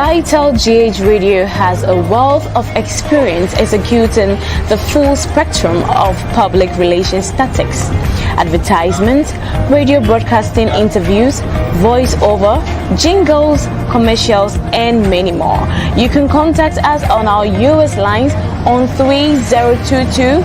VitalGH Radio has a wealth of experience executing the full spectrum of public relations tactics: advertisements, radio broadcasting, interviews, voiceover, jingles, commercials, and many more. You can contact us on our US lines on 3022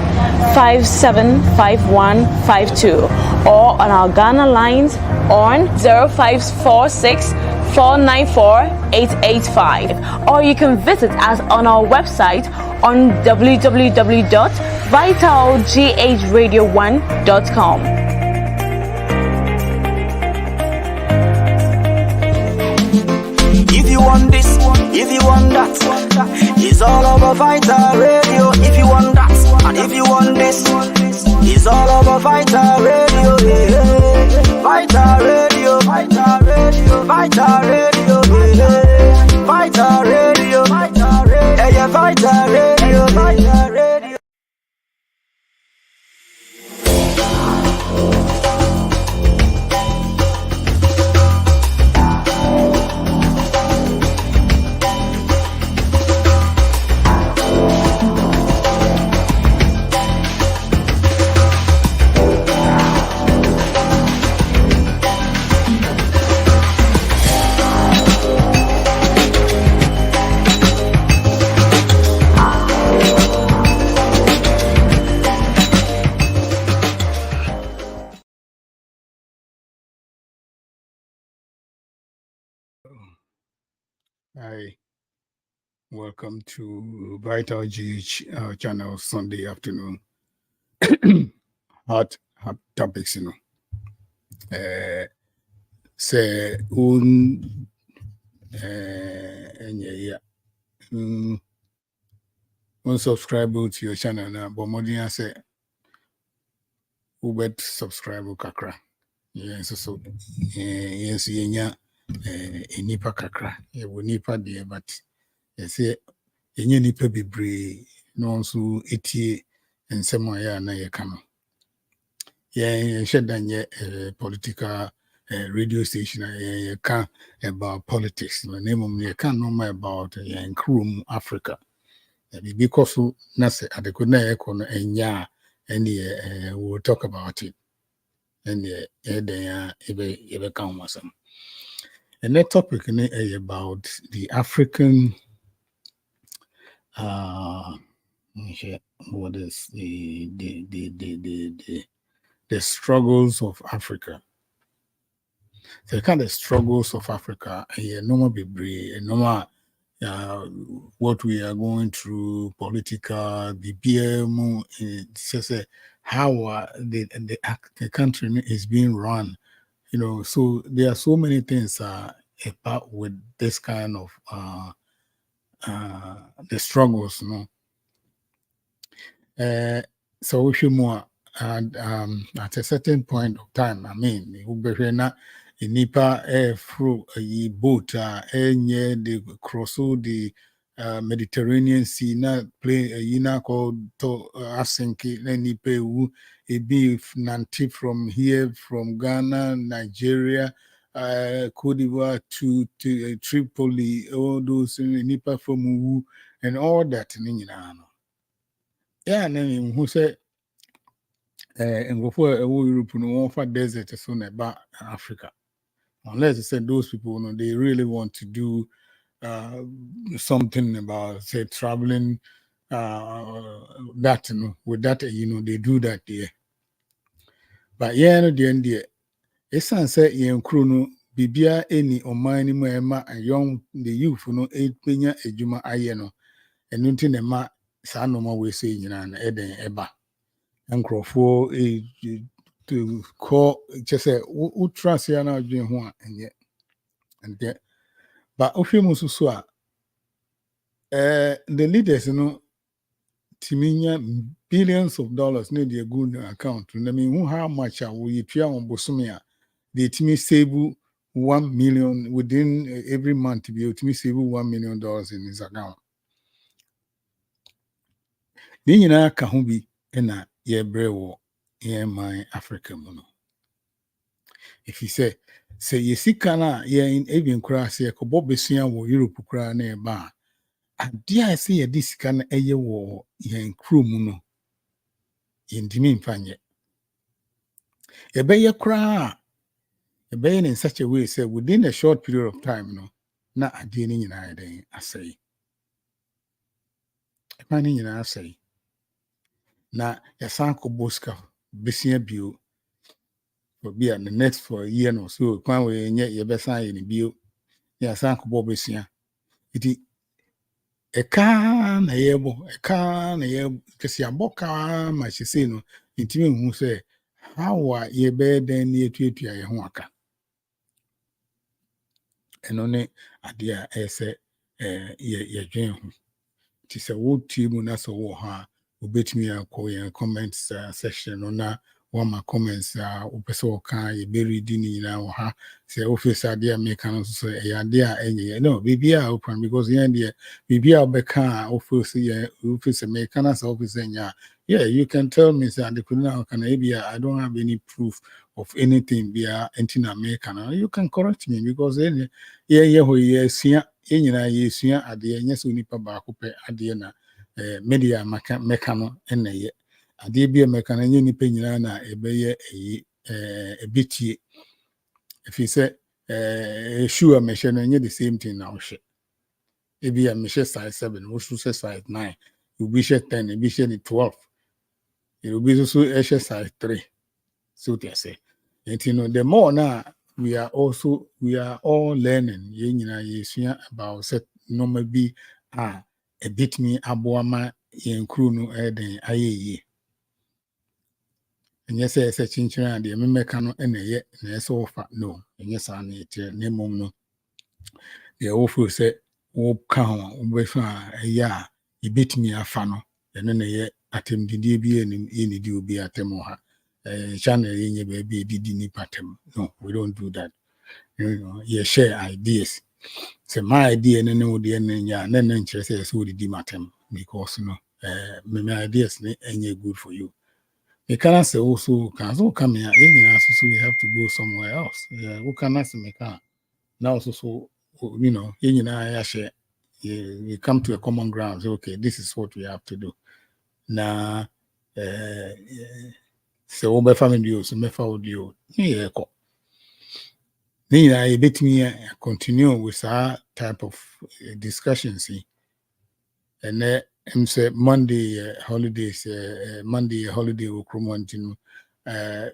575152 or on our Ghana lines on 0546 494-885, or you can visit us on our website on www.vitalghradio1.com. If you want this, if you want that, it's all over Vital Radio. If you want that, and if you want this, it's all over Vital Radio. Yeah. Vital Radio, Vital Radio, Vital Radio, yeah. Vital Radio, Vital Radio, yeah, Vital Radio, Vital Radio. Hi, welcome to VitalGH channel Sunday afternoon. hot topics, Say unsubscribe to your channel now, but more than I say, who subscribe kakra. Yes, so yes, nipa kakra we nipa there, but say enye nipa bebre no so etie nsemo ya na ye kano ye shedanye political radio station ye can about politics. The name of ye can no more about ye Krum Africa because na say adekuna ye kono enya and we'll talk about it and then ebe kan wasam. And that topic is about the African, what is the struggles of Africa. The kind of struggles of Africa, no more what we are going through, political, the BM, how the country is being run. So there are so many things about with this kind of the struggles, so if you more and at a certain point of time, I mean, nipa through a boat near the cross the Mediterranean Sea, na play a called to Asenki, nipa who a beef nanti from here, from Ghana, Nigeria, Cote d'Ivoire to Tripoli, all those nipa from Wu and all that. Yeah, and then who said and go for a Europe no for desert so about Africa. Unless you said those people, they really want to do something about, say, traveling that, with that, they do that there. But the end there, it's say Kruno, Bibia, any or mine, and young, the youth, penya, a juma ayeno, and nothing a ma, son, no more we say, Eden Eba, and Crawford, to call, just say, who trust you now doing one, and yet, but Ofimususua, the leaders, Timinia billions of dollars need a good account. I mean, how much are we on Bosumia? The Timi save 1 million within every month to be able to save $1 million in his account. Then you know, Kahubi and a ye brewo, ye my African mono. if you say yesika na ye even kura say ko bobesua wo Europe kura na e ba ade a say ye disika na eye wo ye krom no yentimi mfanye ebeye kura ebeye in such a way say within a short period of time no na ade ni nyina den asai mani nyina asai na yasan ko boska besia bio be the next for a year no so kwan we nye ye besan ye ni bio yasan ko bobesia iti eka na yebo kesi aboka ma chese no ntimi hu se how a ye be den ni etuatua ye ho aka eno ne ade a ese ye dwen ho ti se wo tie mu na so wo ha obetimi akọ ye comments section no na one my comments opeso ka ye be reading ni na wo ha se office ade a make no so e ade a enye no bibia open because ye ade bibia obeka office make na so office enya yeah you can tell me say ade kuna can I don't have any proof of anything bia entina make na you can correct me because ye ho ye sua ye nyina ye sua ade enya so nipa ba ko pe ade na media meka no na ye ade bi meka na nye nipa nyina na ebeye ebitie if you say sure me hye no nye the same thing na wo hye ebi me hye size 7 wo so size 9 obi hye 10 ebi hye 12 obi so hye size 3 so they say you know the more now we are all learning ye nyina ye sua about set normal bi a bit me aboama ye nkru no eden ayeye enye se chinchira ade me meka no na ye na se ofa no enye sa na ete ne mom no ye ofu se wo ka ho wo be fa ya bit me afa no ene na ye atemdidie bi ni di obi atemo ha channel yenye be didi ni patem no we don't do that you know you share ideas so my idea no no de nya na nkyere say so didi matem because no my ideas ne enye good for you you cannot say also can so come here so we have to go somewhere else we cannot say make now so you know ya share we come to a common ground say, okay, this is what we have to do na so wo be family you so me fa audio ye ko ni na e betimi continue with that type of discussions and then say Monday holidays Monday holiday we promoting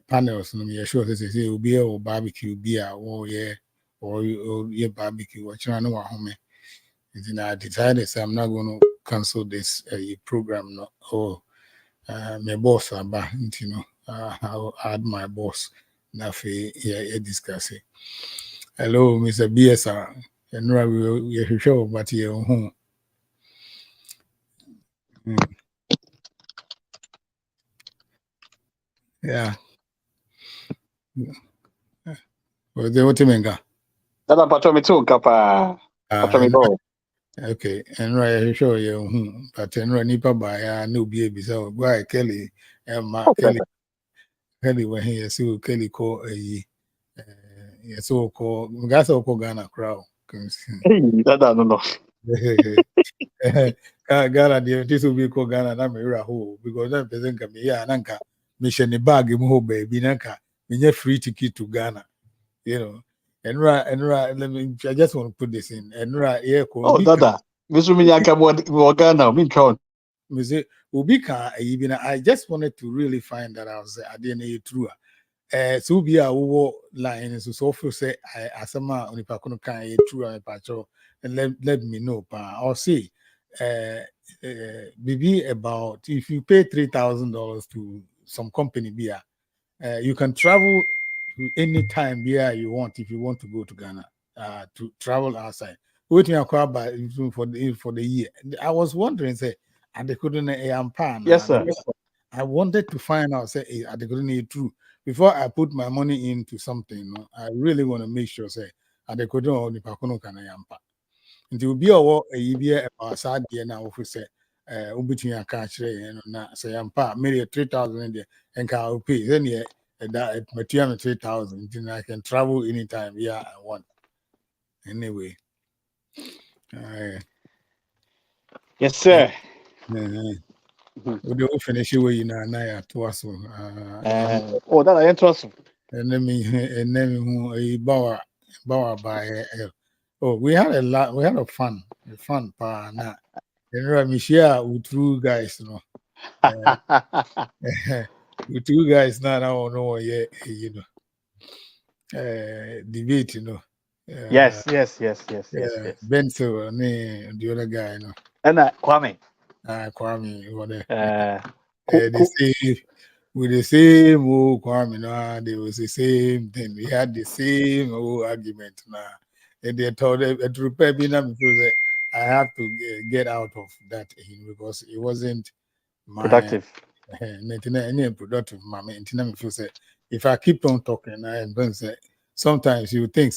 panels no me sure say obi e barbecue beer or ye barbecue or chana no wa home and I decided so I'm not going to cancel this program no my boss aba you know I'll add my boss na fe yeah discuss it. Hello Mr. BSR and we show but you home yeah was there what you mean Dada patrol me too, kapa. Patrol me go. okay and right show you but and nipa by no be so why Kelly and Mark Kelly when he so Kelly call so call guys all call Ghana crowd Hey, dada no. Ghana this will be called Ghana na me ho because that person can be nanka mission the bag mu ho baby nanka me free ticket to Ghana you know and let me I just want to put this in and yeah Oh, dada. Misu mi nyaka mo Ghana, mi count. me say ubika even I just wanted to really find that out say I didn't true so be a wo line so feel say I asama onipa kono kan true and pacho and let me know pa or say maybe about if you pay $3,000 to some company beer you can travel to any time beer you want if you want to go to Ghana to travel outside waiting about for the year. I was wondering say and they couldn't Yes, sir. I wanted to find out say are they couldn't true before I put my money into something. No, I really want to make sure say are they couldn't only pakono kana yampa. Nti obi a ɔwɔ ayi bi about saa deɛ na wofo sɛ wobɛtumi aka akyerɛ yɛn no na sɛ yɛmpa a mede 3,000 deɛ ɛnka wopei sɛneɛ that material 3,000. Then I can travel anytime. Yeah, I want. Anyway. Yes, sir. We do finish where you know now to us. Oh, that I interesting. And then who a bower by oh, we had a lot. We had a fun pa na. And we share with two guys, you know. With two guys now, I don't know yet, you know. Debate, you know. Yes. Benzo and the other guy, you know. And Kwame. Kwame, whatever. Cool. They say with the same old Kwame, no, they was the same thing. We had the same old argument now. And they told them to repair me now because I have to get out of that because it wasn't my Productive. Productive. If I keep on talking, sometimes you think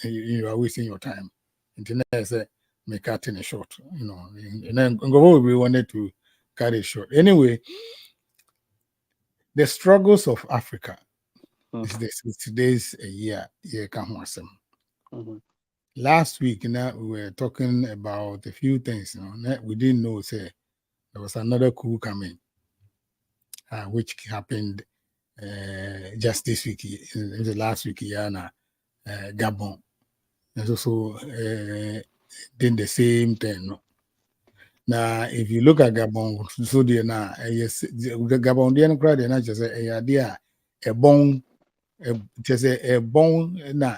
you are wasting your time. Internet say make cutting it short, you know. And then we wanted to cut it short. Anyway, the struggles of Africa is today's year. Last week, now we were talking about a few things. You know, we didn't know. Say there was another coup coming, which happened just this week. The last week, Gabon, and also did the same thing. No? Now, if you look at Gabon, so they now yes, Gabon, they crowd and just say a bone, just a bone now.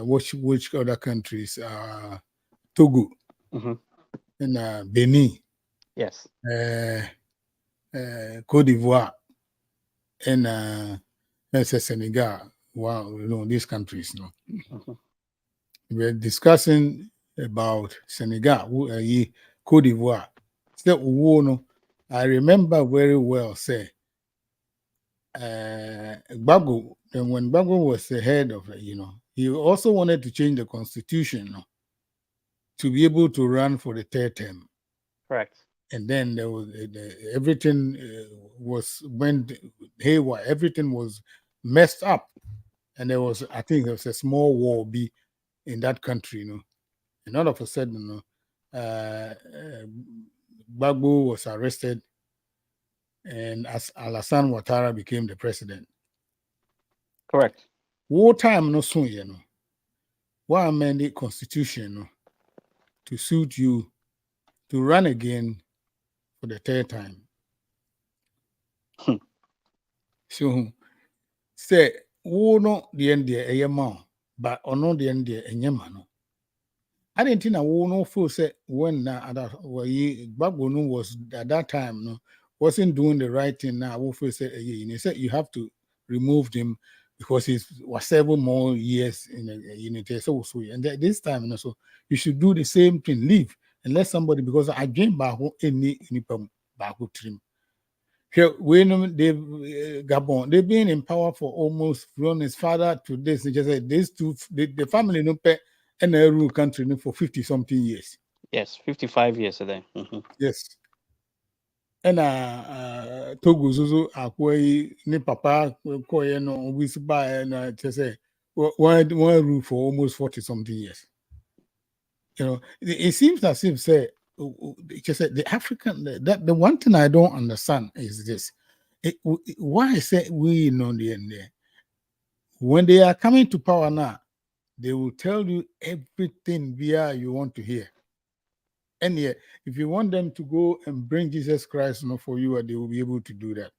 Which other countries? Togo and Benin. Yes. Cote d'Ivoire and Senegal. Wow, you know these countries. You know, we're discussing about Senegal, Cote d'Ivoire. So, I remember very well. Say, Gbagbo, and when Gbagbo was the head of it, you know, he also wanted to change the constitution, you know, to be able to run for the third term. Correct. And then there was everything went haywire. Everything was messed up, and there was, I think, there was a small war be in that country, you know. And all of a sudden, you know, Gbagbo was arrested, and as Alassane Ouattara became the president. Correct. Wartime no soon, you know. Why amend the constitution, you know, to suit you to run again for the third time? So, say, no the end there, a man, but or no the end there, a man. I didn't think I no feel say when Gbagbo was at that time, no, wasn't doing the right thing. Now, I will feel say, you said you have to remove him because he was several more years in a unity. So, and this time, you know, so you should do the same thing, leave and let somebody, because I dream back any back trim. Here, when they Gabon, they've been in power for almost from his father to this. They just said these two, the family no pay and a rule country for 50 something years. Yes, 55 years today. Yes. And Togo Zuzu Akwai ni papa koye no we buy and just say one rule for almost 40 something years. You know, it seems as if say just say the African that the one thing I don't understand is this. Why I say we know the end there? When they are coming to power now, they will tell you everything via you want to hear. And yet, if you want them to go and bring Jesus Christ, you know, for you, they will be able to do that.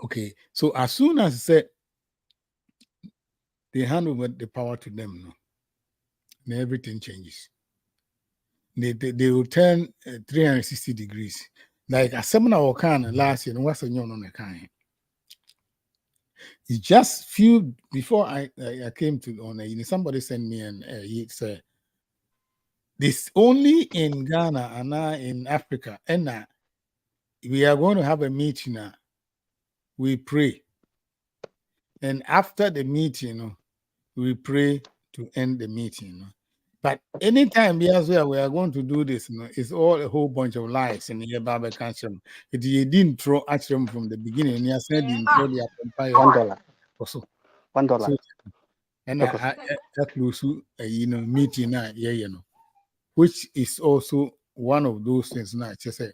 Okay, so as soon as they hand over the power to them, no, then everything changes. They will turn 360 degrees. Like a seminar can last year, what's a on the kind? It's just few before I came to on somebody sent me and he said this only in Ghana and now in Africa, and we are going to have a meeting now. We pray, and after the meeting, we pray to end the meeting. But anytime we are going to do this, it's all a whole bunch of lies in the Bible country. You didn't throw at them from the beginning. You said in throw the empire $1. also. $1. So, and I close meeting which is also one of those things. Now, just say,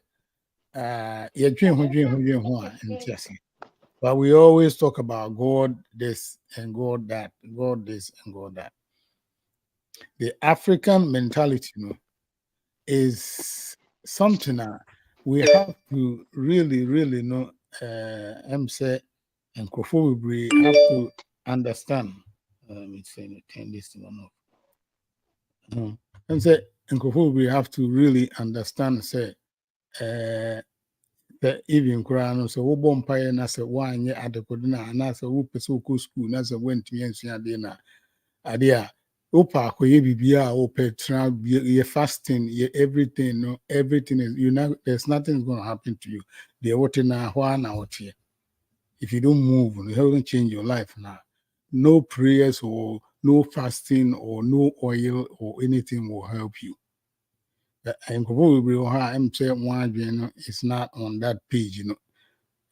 but we always talk about God this and God that, God this and God that. The African mentality, is something that we have to really know. Say and we have to understand. Let me say, turn this to one off. Say and we have to really understand. Say, even Quran, so we bomb pay na say one year adequate na, and say we pursue school, na say went to yen idea. Opa koye bibia opa you're fasting, you're everything, everything is there's nothing going to happen to you. They're what now, if you don't move, you haven't changed your life now. No prayers or no fasting or no oil or anything will help you. And probably I'm saying one, it's not on that page,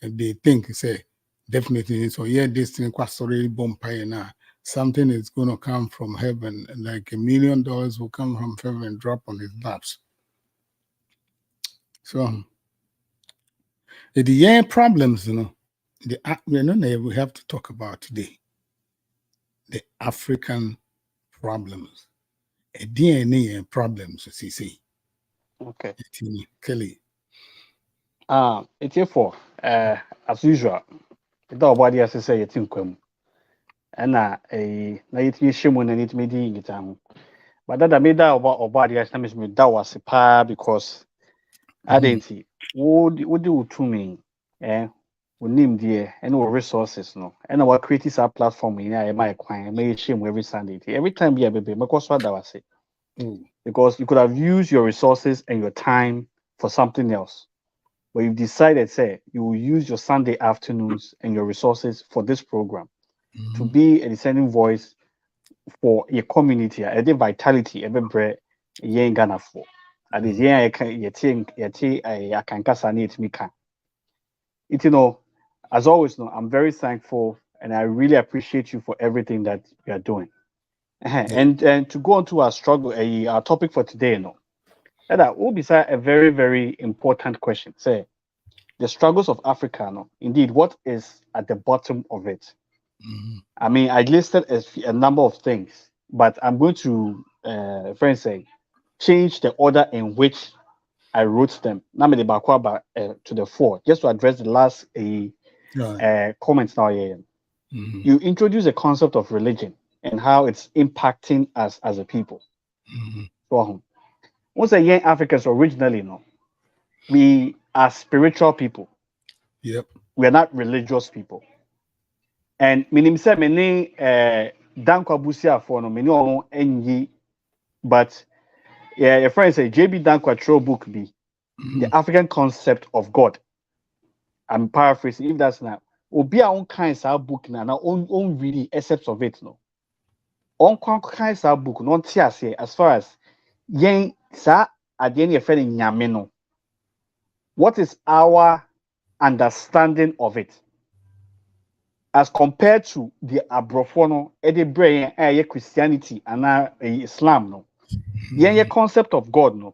If they think, say, definitely, so this thing was already bumpy now. Something is going to come from heaven, like $1 million will come from heaven and drop on his laps. So, the problems, we have to talk about today. The African problems, DNA problems, as you say. Okay. Kelly. It's here for as usual. The body as I say it's in kwam. And na it me shame na it me di ngita. But that made that about body as time is me that was pa because I didn't see. Would do to me we name there and our resources no and our creative our platform in my client may shame every Sunday. Every time we have baby because what that was it. Because you could have used your resources and your time for something else. But you've decided, say, you will use your Sunday afternoons and your resources for this program to be a discerning voice for your community, a vitality, every bread, in Ghana for. At least, I can cast an it me can. It, as always, I'm very thankful and I really appreciate you for everything that you are doing. And to go on to our struggle, our topic for today, that will be a very, very important question. Say, the struggles of Africa, indeed, what is at the bottom of it? I mean, I listed a number of things, but I'm going to, friends say, change the order in which I wrote them. Now, to the fore, just to address the last comments now. You introduce the concept of religion and how it's impacting us as a people. So, once again, Africans originally, we are spiritual people. Yep. We are not religious people. And minim say many Dankwa Busia for no many on NG, but your friend say JB Dankwa Tro book be the African concept of God. I'm paraphrasing if that's not. Obi a on kinds of book na on really excepts of it no. On kinds of book non tiase as far as yen sa at the end of nyame no. What is our understanding of it? As compared to the Abrofono, Eddie Brain, Christianity, and Islam, no. The concept of God, no,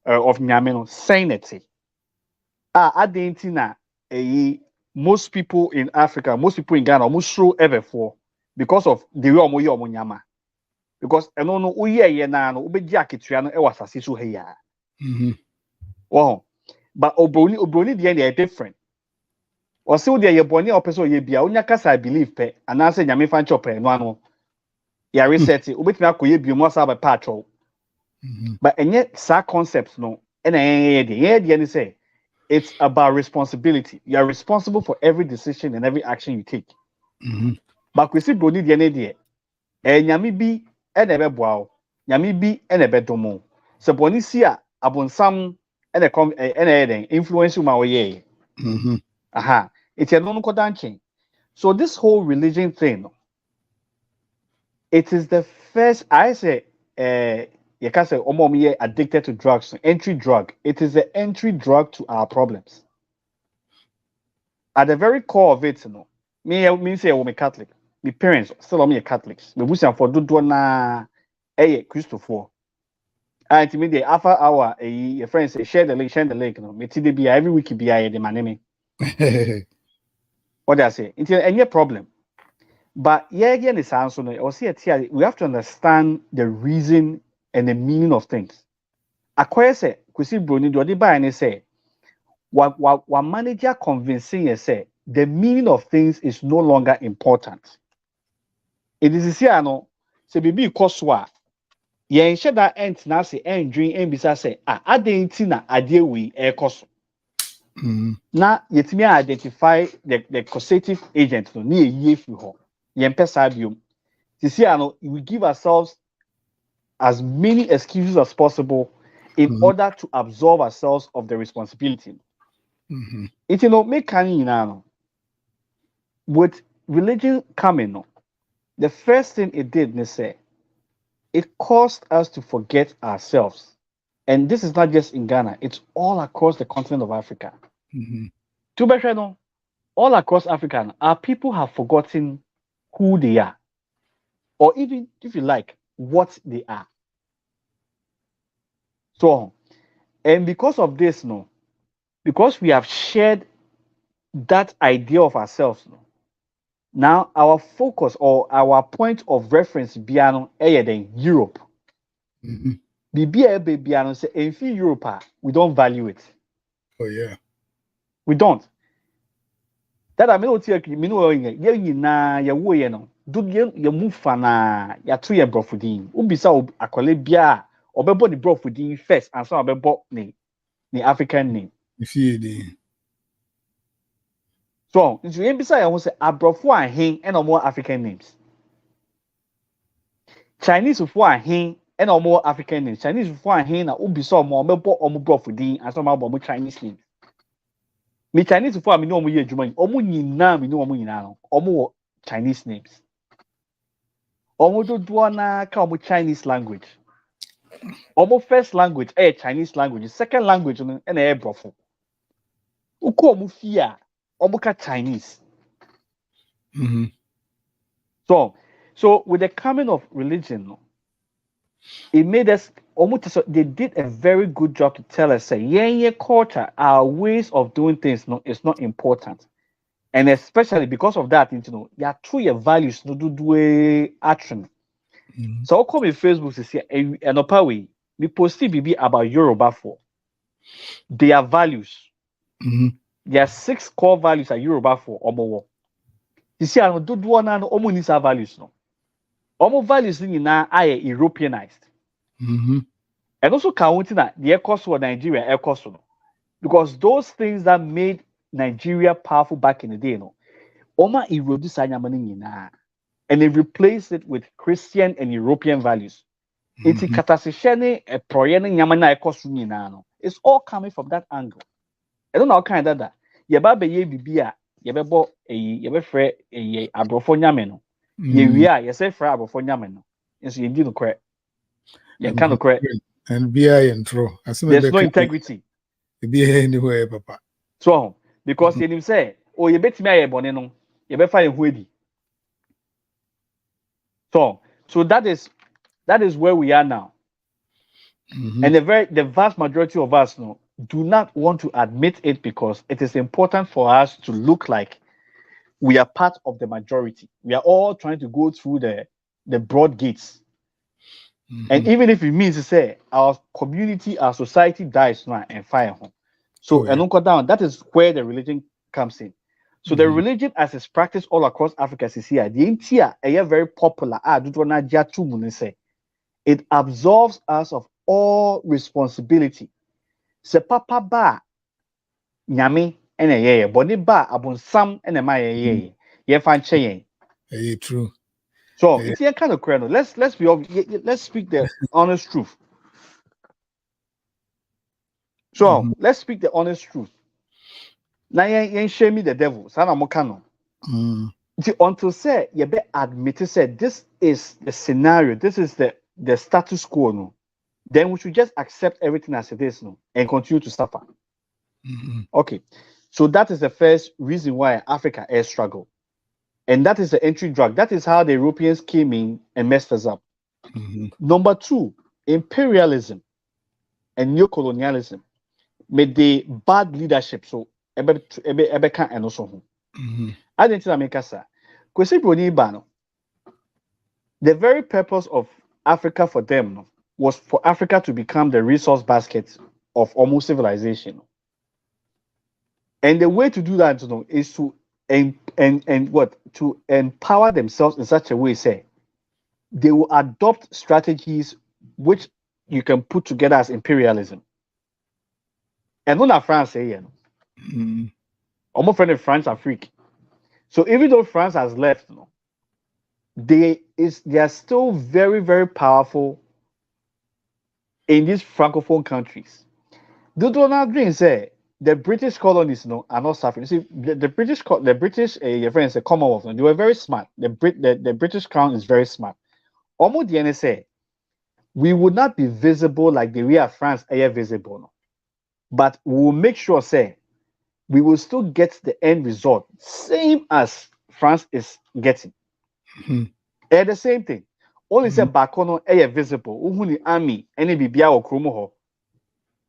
of Nyame, sanity. Adentina, most people in Africa, most people in Ghana, almost show ever for because of the way omo nyama. Because I don't know, we na no, we jaketua no, was asisu heya. Wow, but obroni the end are different. Or so there your bony or person ye bia onya kasa believe pe and answer nyame fan chop pe no ano ya reset it obetimi akoye bi mo sa ba patcho but enye sa concepts no and the say it's about responsibility. You are responsible for every decision and every action you take. But we see broni the end nyame bi e na be boa nyame bi e na be domo so boni si a abonsam e na come e na influence ma wo ye aha it's a non-codanching. So this whole religion thing, it is the first, I say, you can say omo addicted to drugs, entry drug. It is the entry drug to our problems. At the very core of it, me say I'm a Catholic. My parents still me Catholics. Me busan for do na Christopher. And to me the alpha hour a friend say share the link, no. Me today be every week be the man me. What do I say? It's any problem. But again, it's answer. We have to understand the reason and the meaning of things. Akwai say, Kwesi Broni do buy and say, what manager convincing you say the meaning of things is no longer important. It is here no, say bibi koswa. Yen share that end na say end dream and bisa say adenti na ade we e koso. Na yetimi identify the causative agent no ni ye fi ho. Yen pesa biom. This year no, we give ourselves as many excuses as possible in order to absolve ourselves of the responsibility. It make can no. With religion coming, no, the first thing it did, they say, it caused us to forget ourselves. And this is not just in Ghana, it's all across the continent of Africa. To be sure, no, all across Africa, our people have forgotten who they are, or even, if you like, what they are. So, and because of this, no, because we have shared that idea of ourselves, no, now our focus or our point of reference biano than Europe. Biano say in Europe, we don't value it. Oh yeah. We don't. That I mean do you move fana ya to your brofudin. Ubisa akole bia obebo the brofudin first and so obebo ni African name. So, if you say I want to say abrofo ahin and more African names. Chinese for ahin and more African names. Chinese for ahin na ubisa more obebo omo brofudin and so omo Chinese names. Me Chinese for me no omo ye adwuma omo nyina me no omo nyina no omo Chinese names. Omo do na ka omo Chinese language. Omo first language Chinese language, second language no na brofo. Uko omo fia omo Chinese. So with the coming of religion, it made us almost so they did a very good job to tell us say culture, our ways of doing things is not important. And especially because of that, your true your values no do action. So I'll come in Facebook to say an upper way. We post BB about Yoruba for their values. There are 6 core values at Yoruba for Omo. You see, I don't do one and Omo needs our values no. Omo values now are Europeanized. And also counting that the air cost for Nigeria air cost no. Because those things that made Nigeria powerful back in the day, no, Oma eroded Sanyamani and they replaced it with Christian and European values. It's katasishene a proyene nyamana ekosu no. It's all coming from that angle. I don't know how kind of that. Yeba be ye bibia, yebebo yebe fre a abrofo nyame no. Ye wia ye say fra abrofo nyame no. Nso ye di no correct. Ye kan no correct. And BI intro. There's no integrity. Be anywhere, papa. So because you say, oh, you bet me I bone no, you bet find who edi. So that is where we are now. And the vast majority of us do not want to admit it because it is important for us to look like we are part of the majority. We are all trying to go through the broad gates. And even if it means to say our community, our society dies now and fire home. So that is where the religion comes in. So the religion as it's practiced all across Africa is here. The India is very popular. It absolves us of all responsibility. Se papa ba nyame ene ye boni ba abonsam ene ma ye ye fan che ye true. So it's here kind of crazy. Let's speak the honest truth. So let's speak the honest truth. Now you shame me the devil. Sana mokano. Until say you be admitted say this is the scenario. This is the status quo. No, then we should just accept everything as it is, no, and continue to suffer. Okay, so that is the first reason why Africa air struggle, and that is the entry drug. That is how the Europeans came in and messed us up. Number two, imperialism and neocolonialism made the bad leadership. So ebeka and also I didn't make us the very purpose of Africa for them was for Africa to become the resource basket of almost civilization. And the way to do that, is to to empower themselves in such a way, say they will adopt strategies which you can put together as imperialism. And not France, almost friend of France Africa. So even though France has left, they are still very, very powerful in these francophone countries. Do not dream say the British colonies are not suffering. See, the British your friends, the Commonwealth, they were very smart. The British Crown is very smart. Almost the NSA, we would not be visible like the real France are visible, but we will make sure say we will still get the end result, same as France is getting. And the same thing. Only say back on visible. Uhuni army, any bibia or kromo.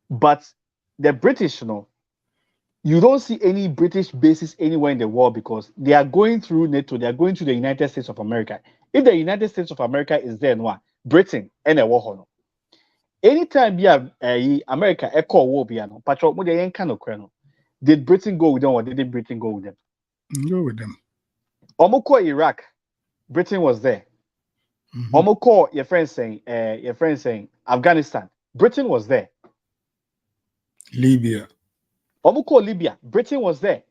But the British, you don't see any British bases anywhere in the world because they are going through NATO, they are going to the United States of America. If the United States of America is there, Britain and a war. Anytime America echo war, Patrol, did Britain go with them or didn't Britain go with them? Go with them. Omoko Iraq, Britain was there. Omoko, your friend saying Afghanistan, Britain was there. Libya. Omoko Libya, Britain was there.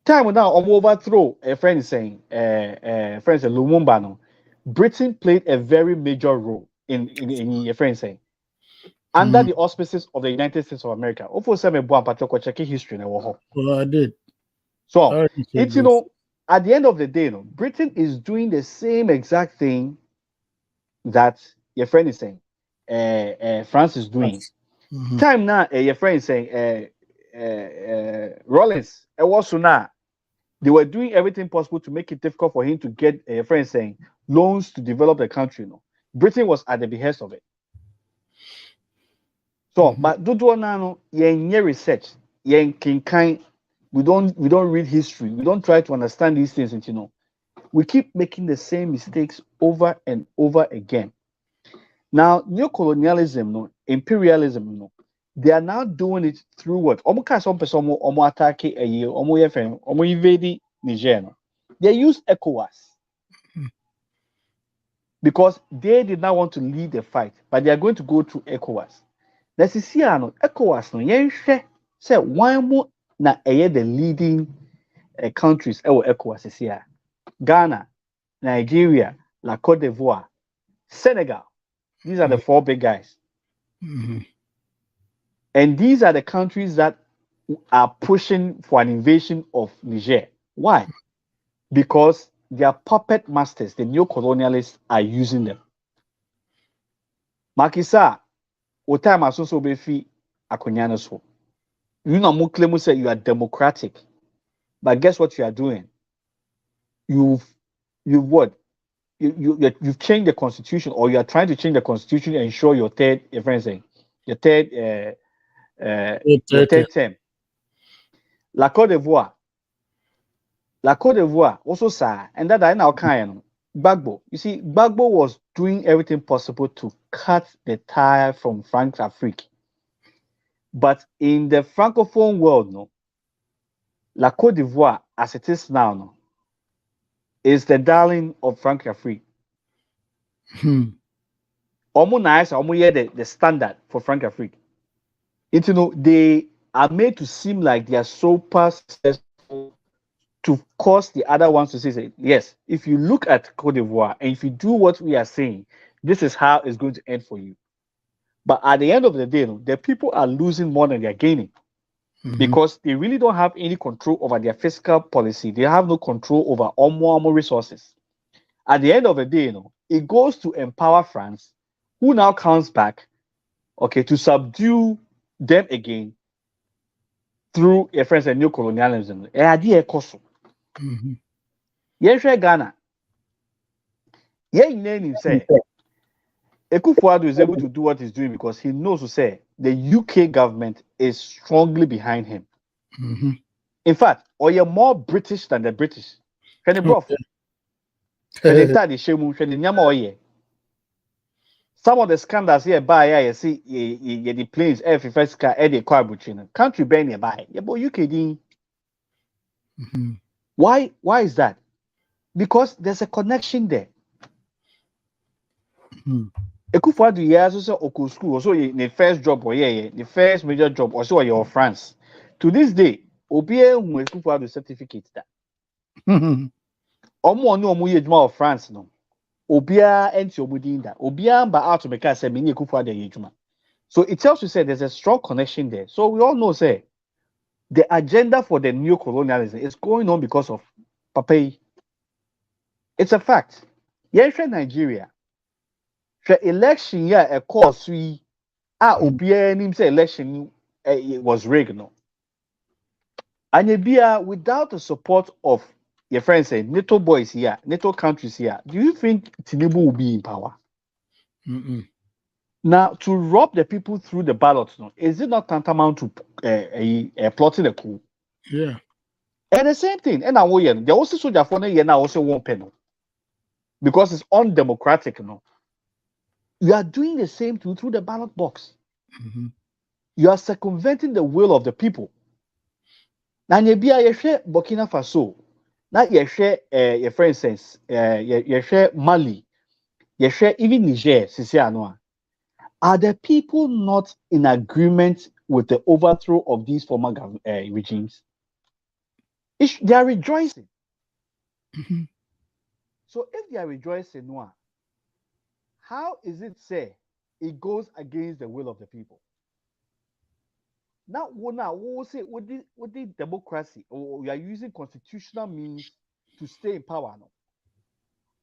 Time now, overthrow a friend saying Lumumba, no, Britain played a very major role in your friend saying under the auspices of the United States of America. Check history. Well, I did. So it's at the end of the day, Britain is doing the same exact thing that your friend is saying. France is doing. Time now, your friend is saying Rollins, also now, they were doing everything possible to make it difficult for him to get your friend saying loans to develop the country. Britain was at the behest of it. So, but do now, research, we don't read history. We don't try to understand these things. We keep making the same mistakes over and over again. Now, neocolonialism, imperialism, they are now doing it through what? Invading Niger. They use ECOWAS because they did not want to lead the fight, but they are going to go through ECOWAS. Let's see, ECOWAS say why more na the leading countries ECOWAS is here. Ghana, Nigeria, La Côte d'Ivoire, Senegal. These are the four big guys. And these are the countries that are pushing for an invasion of Niger. Why? Because their puppet masters, the neo-colonialists, are using them. Makisa, Otama Asoso Befi Akonyana so. You know, claim say you are democratic, but guess what you are doing? You've what? You've changed the constitution, or you are trying to change the constitution and ensure your third term. La Côte d'Ivoire also saw, and that I now kind Gbagbo. You see, Gbagbo was doing everything possible to cut the tie from Frank Afrique. But in the francophone world, La Côte d'Ivoire, as it is now, is the darling of Frank Afrique. Almost nice, almost the standard for Frank Afrique. They are made to seem like they are super successful to cause the other ones to say, yes, if you look at Côte d'Ivoire and if you do what we are saying, this is how it's going to end for you. But at the end of the day, the people are losing more than they're gaining because they really don't have any control over their fiscal policy. They have no control over more resources. At the end of the day, it goes to empower France, who now comes back, okay, to subdue them again through a friends and new colonialism. Mhm. Yes, Ghana. Yeah, name say Ekufuado is able to do what he's doing because he knows to say the UK government is strongly behind him. Mhm. In fact, or you're more British than the British. Can you Oh, bluff? Can you tell the shame? Can you nyama? Some of the scandals here by you see the planes air first car air the car butching country ban nearby. Yeah, but UK didn't. Mhm. Why is that? Because there's a connection there. Mhm. Ekufuado yeah so say oko school so the first job or yeah the first major job or so your France. To this day, obi who Ekufuado certificate that. Mhm. Omo ye of France no. Obia enti omudin that. Obia ba out to make say mini Ekufuado ye juma. So it tells you say there's a strong connection there. So we all know say the agenda for the new colonialism is going on because of Pape. It's a fact. Yes, Nigeria. The election yeah a course we obia nim say election it was rigged no. And without the support of your friends say NATO boys here, NATO countries here, do you think Tinubu will be in power? Mhm. Now, to rob the people through the ballots, no, is it not tantamount to plotting a coup? Yeah. And the same thing, and now they also soldier for now also won't pay no, because it's undemocratic. No, you are doing the same through the ballot box. Mhm. You are circumventing the will of the people. Now, you share Burkina Faso, now you share your for instance, you share Mali, you share even Niger, Sisi are the people not in agreement with the overthrow of these former regimes? They are rejoicing. Mhm. So if they are rejoicing, how is it say it goes against the will of the people? Now, we say with the democracy, or you are using constitutional means to stay in power. No,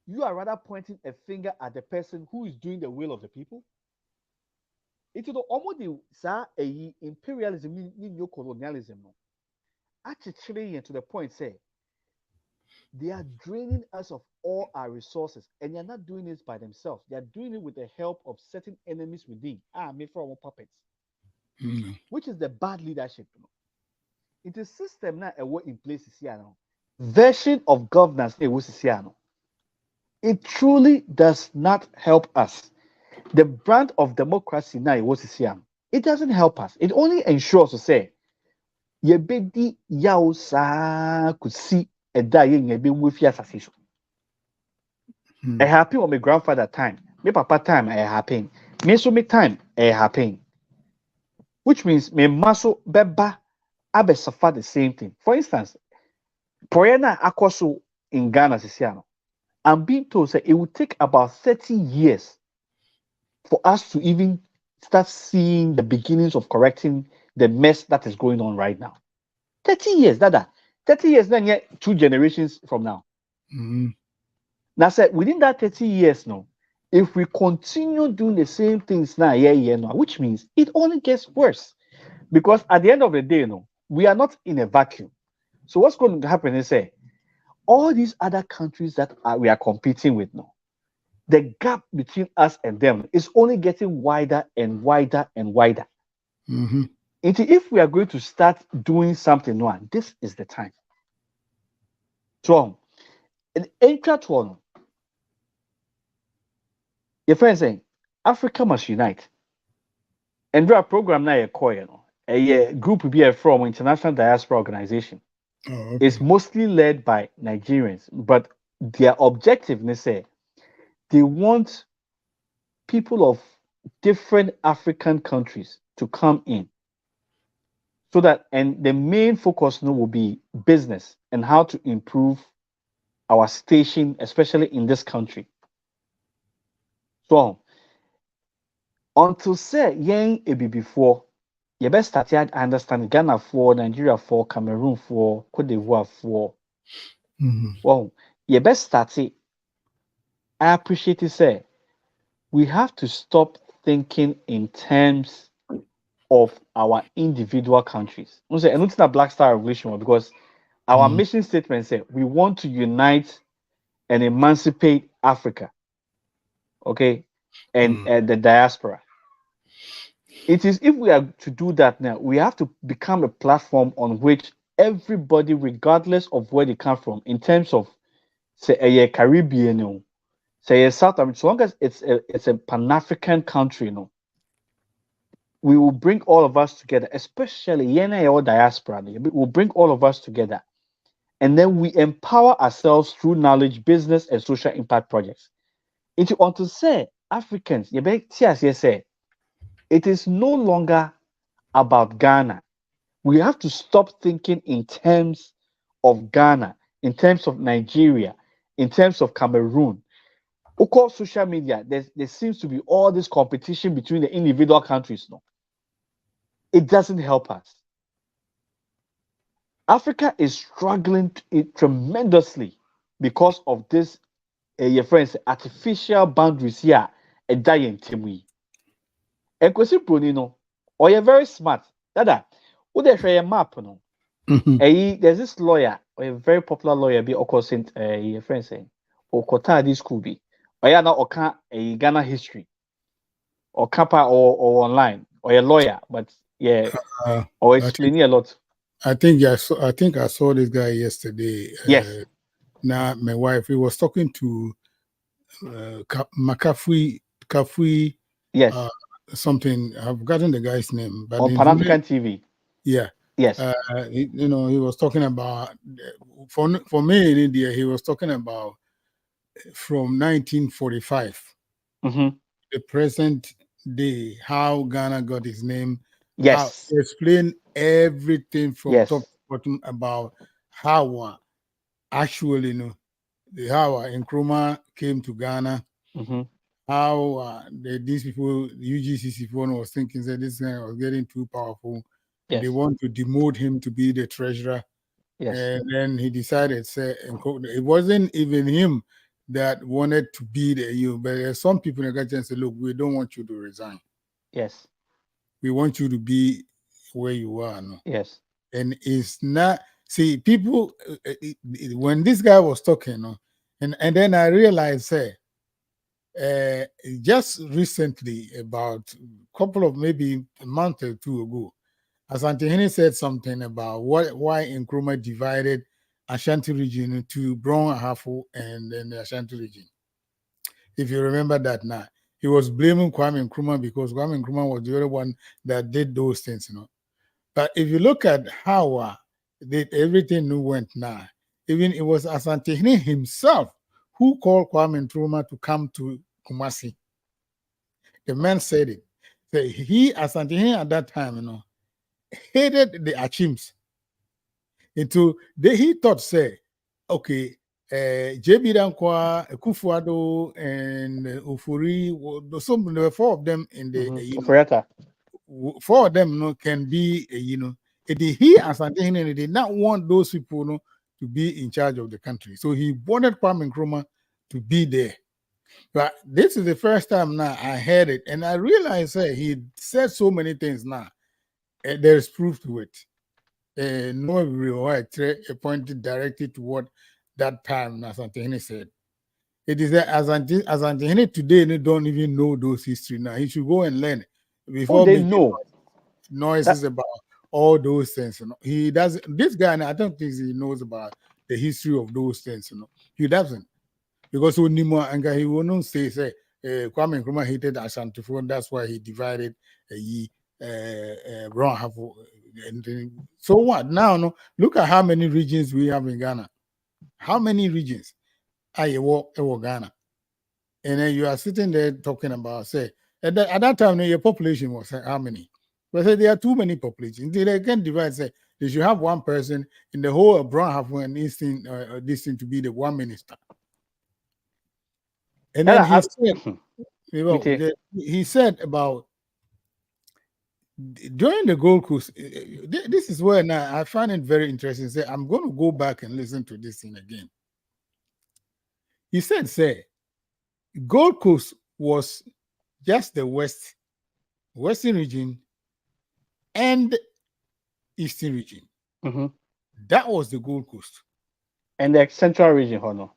you are rather pointing a finger at the person who is doing the will of the people. It's almost the imperialism, new colonialism. No, actually, to the point say they are draining us of all our resources, and they're not doing this by themselves. They are doing it with the help of certain enemies within. Me from our puppets, Mhm. which is the bad leadership. It is system now a in place here now. Version of governance a was here now. It truly does not help us. The brand of democracy now it was here. It doesn't help us. It only ensures to say, ye bedi yaw sa kusi eda ye be wifi asase so. It Mhm. happened on my grandfather time. My papa time it happened. Me so me time it happened. Which means me maso beba abe suffer the same thing. For instance, Poyena Akoso in Ghana Sisiano. I'm being told that it will take about 30 years for us to even start seeing the beginnings of correcting the mess that is going on right now. 30 years, Dada. 30 years, then yet 2 generations from now. Mhm. Now, said within that 30 years, no, if we continue doing the same things now, no, which means it only gets worse. Because at the end of the day, no, we are not in a vacuum. So what's going to happen is say all these other countries that we are competing with now, the gap between us and them is only getting wider and wider and wider. Mhm. If we are going to start doing something now, this is the time. So, in interest one, your friend saying Africa must unite. And our program now, a group be from International Diaspora Organization. Oh, It's okay. mostly led by Nigerians, but their objective, they say, they want people of different African countries to come in so that, and the main focus now will be business and how to improve our station, especially in this country. So, until say, yen it be before, you best start to understand Ghana for, Nigeria for, Cameroon for, Cote d'Ivoire for, Mhm. well, you best start it. I appreciate it, say, we have to stop thinking in terms of our individual countries. And it's not Black Star Revolution because our mission statement said we want to unite and emancipate Africa, okay, and the diaspora. It is if we are to do that now, we have to become a platform on which everybody, regardless of where they come from, in terms of say a Caribbean, say a South America, as long as it's a Pan-African country, we will bring all of us together, especially Yene or diaspora. We'll bring all of us together. And then we empower ourselves through knowledge, business, and social impact projects. If you want to say Africans, it is no longer about Ghana. We have to stop thinking in terms of Ghana, in terms of Nigeria, in terms of Cameroon. Across social media, there seems to be all this competition between the individual countries. No, it doesn't help us. Africa is struggling tremendously because of this, your friends, artificial boundaries here, a giant team. And Kwesi Bruni, no, or you're very smart. Dada, would they share a map? No, there's this lawyer, or a very popular lawyer, be Okosint, your friend saying, Okota, this could be, or you're not Oka, a Ghana history, or Kappa, or online, or a lawyer, but yeah, or explaining a lot. I think I saw this guy yesterday. Yes. Now my wife, he was talking to Kafui. Yes. Something, I've forgotten the guy's name, but on Pan-African TV. Yeah. Yes. He was talking about, for me in India, he was talking about from 1945, the present day, how Ghana got its name. Yes. How explain everything from top to bottom about how actually, how Nkrumah came to Ghana. How these people, UGCC one was thinking that this guy was getting too powerful. And they want to demote him to be the treasurer. And then he decided, it wasn't even him that wanted to be the but some people in the chance said, look, we don't want you to resign. Yes. We want you to be where you are. No? Yes. And it's not, see, people, when this guy was talking, and then I realized, just recently, about a couple of maybe a month or two ago, Asante Hene said something about why Nkrumah divided Ashanti region into Brown Ahafo and then the Ashanti region. If you remember that now, he was blaming Kwame Nkrumah because Kwame Nkrumah was the other one that did those things, But if you look at how everything went now, even it was Asante Hene himself who called Kwame Nkrumah to come to Kumasi. The man said it. So he, Asante Hene at that time, hated the Achims. He thought, say, okay, JB Dankwa, Kufuado, and Ufuri, there were four of them in the, four of them can be, he Asante Hene did not want those people to be in charge of the country. So he wanted Kwame Nkrumah to be there. But this is the first time now I heard it, and I realized he said so many things now. There is proof to it. No real pointed directly to what that time Asante Hene said. It is that Asante Hene today they don't even know those history now. He should go and learn before they know noises about all those things. He doesn't. This guy, I don't think he knows about the history of those things. He doesn't. Because Onimo Anga, he will not say Kwame Nkrumah hated Ashanti, and that's why he divided Brown Ahafo. So what now? No, look at how many regions we have in Ghana. How many regions are you Ghana? And then you are sitting there talking about at that time your population was how many? But there are too many populations. They can divide. They should have one person in the whole of Brown Ahafo and this thing to be the one minister. And then he said about during the Gold Coast. This is where now I find it very interesting. I'm going to go back and listen to this thing again. He said, Gold Coast was just the western region and eastern region. Mm-hmm. That was the Gold Coast. And the central region, no?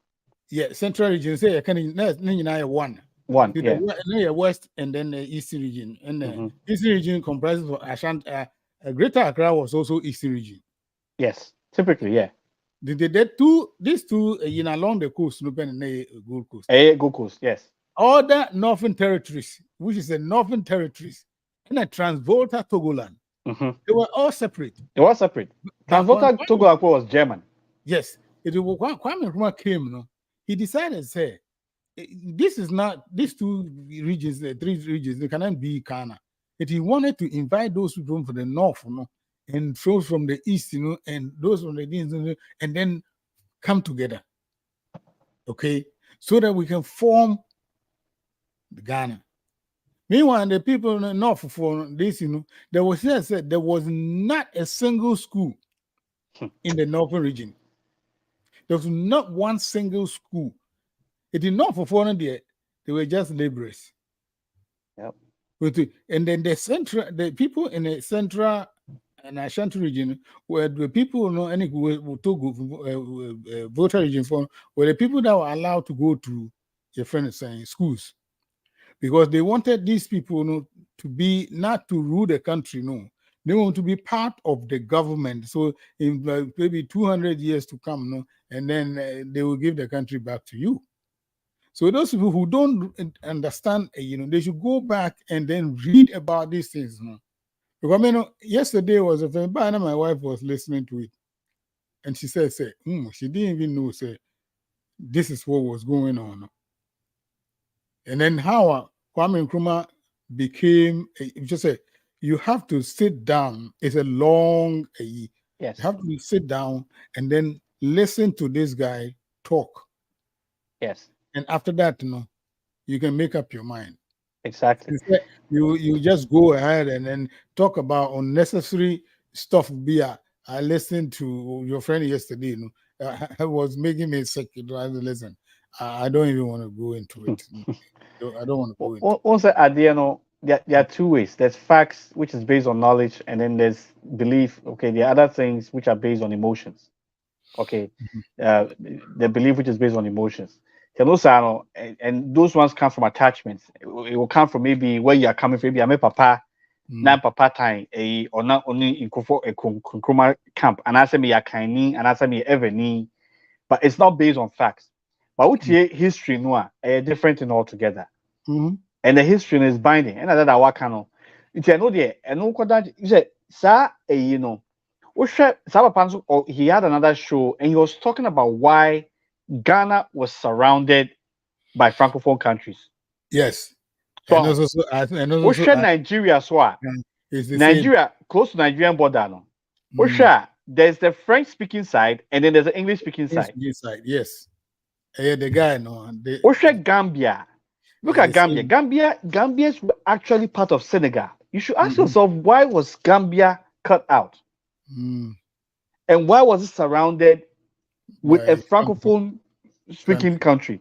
Yeah, central region. Say kind of one. One, So yeah. the west and then the eastern region, and the Mm-hmm. eastern region comprises of Ashanti. Greater Accra was also eastern region. Yes, typically, yeah. These two along the coast, no and the Gold Coast. Gold Coast, yes. Other northern territories, which is the northern territories, and the Transvolta Togoland, Mm-hmm. they were all separate. They were separate. Transvolta Togo was German. Yes, it was Kwame Nkrumah came. No, he decided to say, this is not these two regions, the three regions, they cannot be Ghana. That he wanted to invite those people from the north, and those from the east, and those from the east, and then come together. Okay, so that we can form Ghana. Meanwhile, the people in the north for this, there was said there was not a single school in the northern region. There was not one single school. It did not for foreign there. They were just laborers. Yep. And then the people in the central and Ashanti region were the people, any Togo voter region for were the people that were allowed to go to your friend saying schools, because they wanted these people to be not to rule the country. No, they want to be part of the government. So in maybe 200 years to come, and then they will give the country back to you. So those people who don't understand, they should go back and then read about these things. Because yesterday was a film, but my wife was listening to it, and she said, she didn't even know, this is what was going on. And then how Kwame Nkrumah became, just say, you have to sit down. It's a long, yes. You have to sit down and then listen to this guy talk. Yes. And after that, you can make up your mind. Exactly. You just go ahead and then talk about unnecessary stuff. I listened to your friend yesterday. I was making me sick. Listen, I don't even want to go into it. I don't want to go into it. Also, at the end, there are two ways. There's facts, which is based on knowledge, and then there's belief. Okay, there are other things which are based on emotions. Okay, the belief which is based on emotions. And those ones come from attachments. It will come from maybe where you are coming from. Maybe I'm a papa, na papa time, or not only in Nkrumah camp, and I say me a kaini, and I say me ever ni, but it's not based on facts. But which history noa different in altogether. And the history is binding. And that what kind of it's no there, and no that you say, sir, he had another show and he was talking about why Ghana was surrounded by francophone countries. Yes. So, Nigeria, Nigeria, close to Nigerian border. No? There's the French speaking side and then there's the English speaking side. Yes. The guy, no. Gambia. Look at Gambia. Gambia is actually part of Senegal. You should ask yourself, why was Gambia cut out? And why was it surrounded with a francophone speaking country?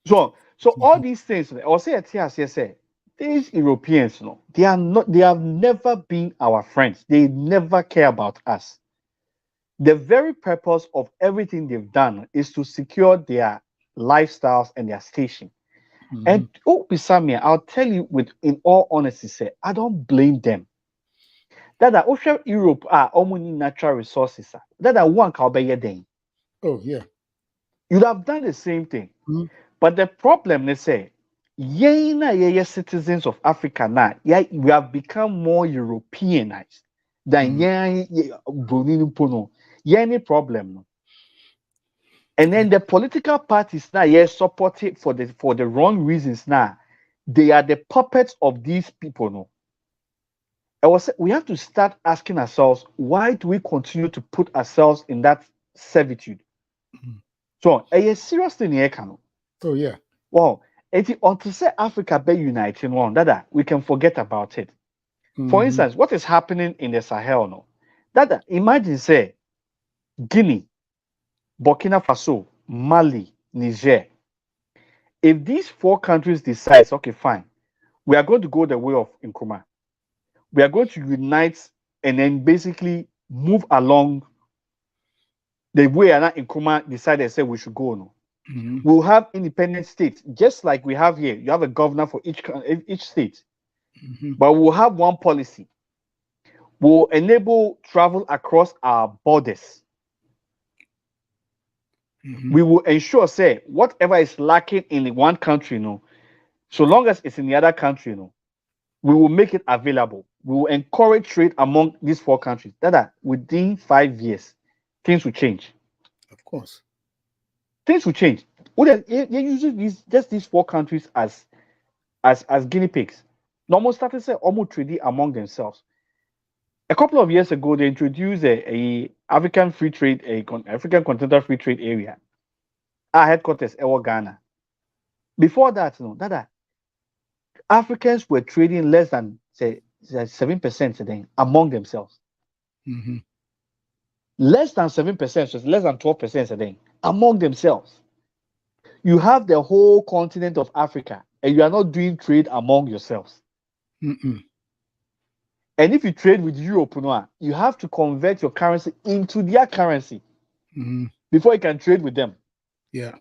So all these things, or say these Europeans, they have never been our friends. They never care about us. The very purpose of everything they've done is to secure their lifestyles and their station. And beside me, I'll tell you in all honesty, I don't blame them. That ocean Europe are only natural resources. That one can be then. Oh yeah. You'd have done the same thing. But the problem, they say, citizens of Africa now, we have become more Europeanized than any problem. And then the political parties now, support it for the wrong reasons now. They are the puppets of these people. No. We have to start asking ourselves, why do we continue to put ourselves in that servitude? So, a serious thing here, Kano. Oh, yeah. Wow. Until say Africa be united, that we can forget about it. For instance, what is happening in the Sahel now? That imagine, say, Guinea, Burkina Faso, Mali, Niger. if these 4 countries decide, okay, fine, we are going to go the way of Nkrumah, we are going to unite and then basically move along the way Nkrumah decided, said we should go. No, we'll have independent states, just like we have here. You have a governor for each state, but we'll have one policy. We'll enable travel across our borders. We will ensure, say, whatever is lacking in one country, so long as it's in the other country, we will make it available. We will encourage trade among these 4 countries. That within 5 years, things will change. Of course. Things will change. You're using these 4 countries as guinea pigs. Normal started say almost trading among themselves. A couple of years ago, they introduced a African free trade, African continental free trade area. Our headquarters, Ghana. Before that, Africans were trading less than say 7% today among themselves. Less than 7%, so it's less than 12% today among themselves. You have the whole continent of Africa, and you are not doing trade among yourselves. And if you trade with Europe, you have to convert your currency into their currency before you can trade with them. Yeah,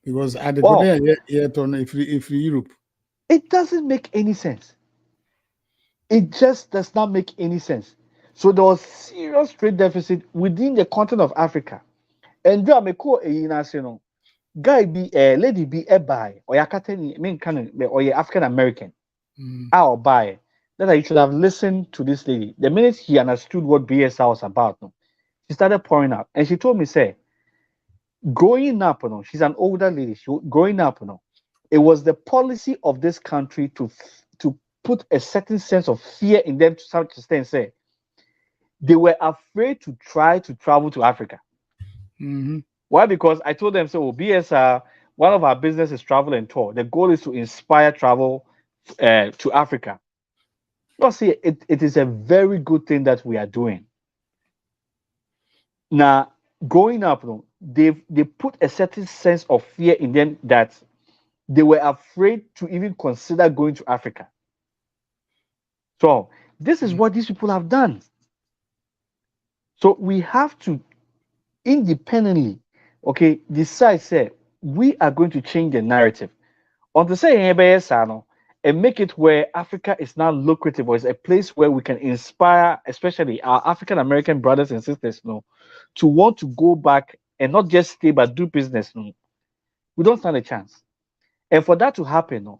because at the Wow. if Europe, it doesn't make any sense. It just does not make any sense. So there was serious trade deficit within the continent of Africa. And do I call a guy be a lady be a buy or or African American. I'll buy that I should have listened to this lady. The minute he understood what BSR was about, she started pouring out. And she told me, say, growing up, she's an older lady. Growing up, it was the policy of this country to put a certain sense of fear in them to some extent. Say they were afraid to try to travel to Africa. Why? Because I told them, so BSR, one of our business is travel and tour. The goal is to inspire travel to Africa. You see, it is a very good thing that we are doing. Now, growing up, they put a certain sense of fear in them that they were afraid to even consider going to Africa. So this is what these people have done. So we have to independently, decide, say, we are going to change the narrative. On the say, and make it where Africa is now lucrative, or is a place where we can inspire, especially our African American brothers and sisters, to want to go back and not just stay but do business. We don't stand a chance. And for that to happen,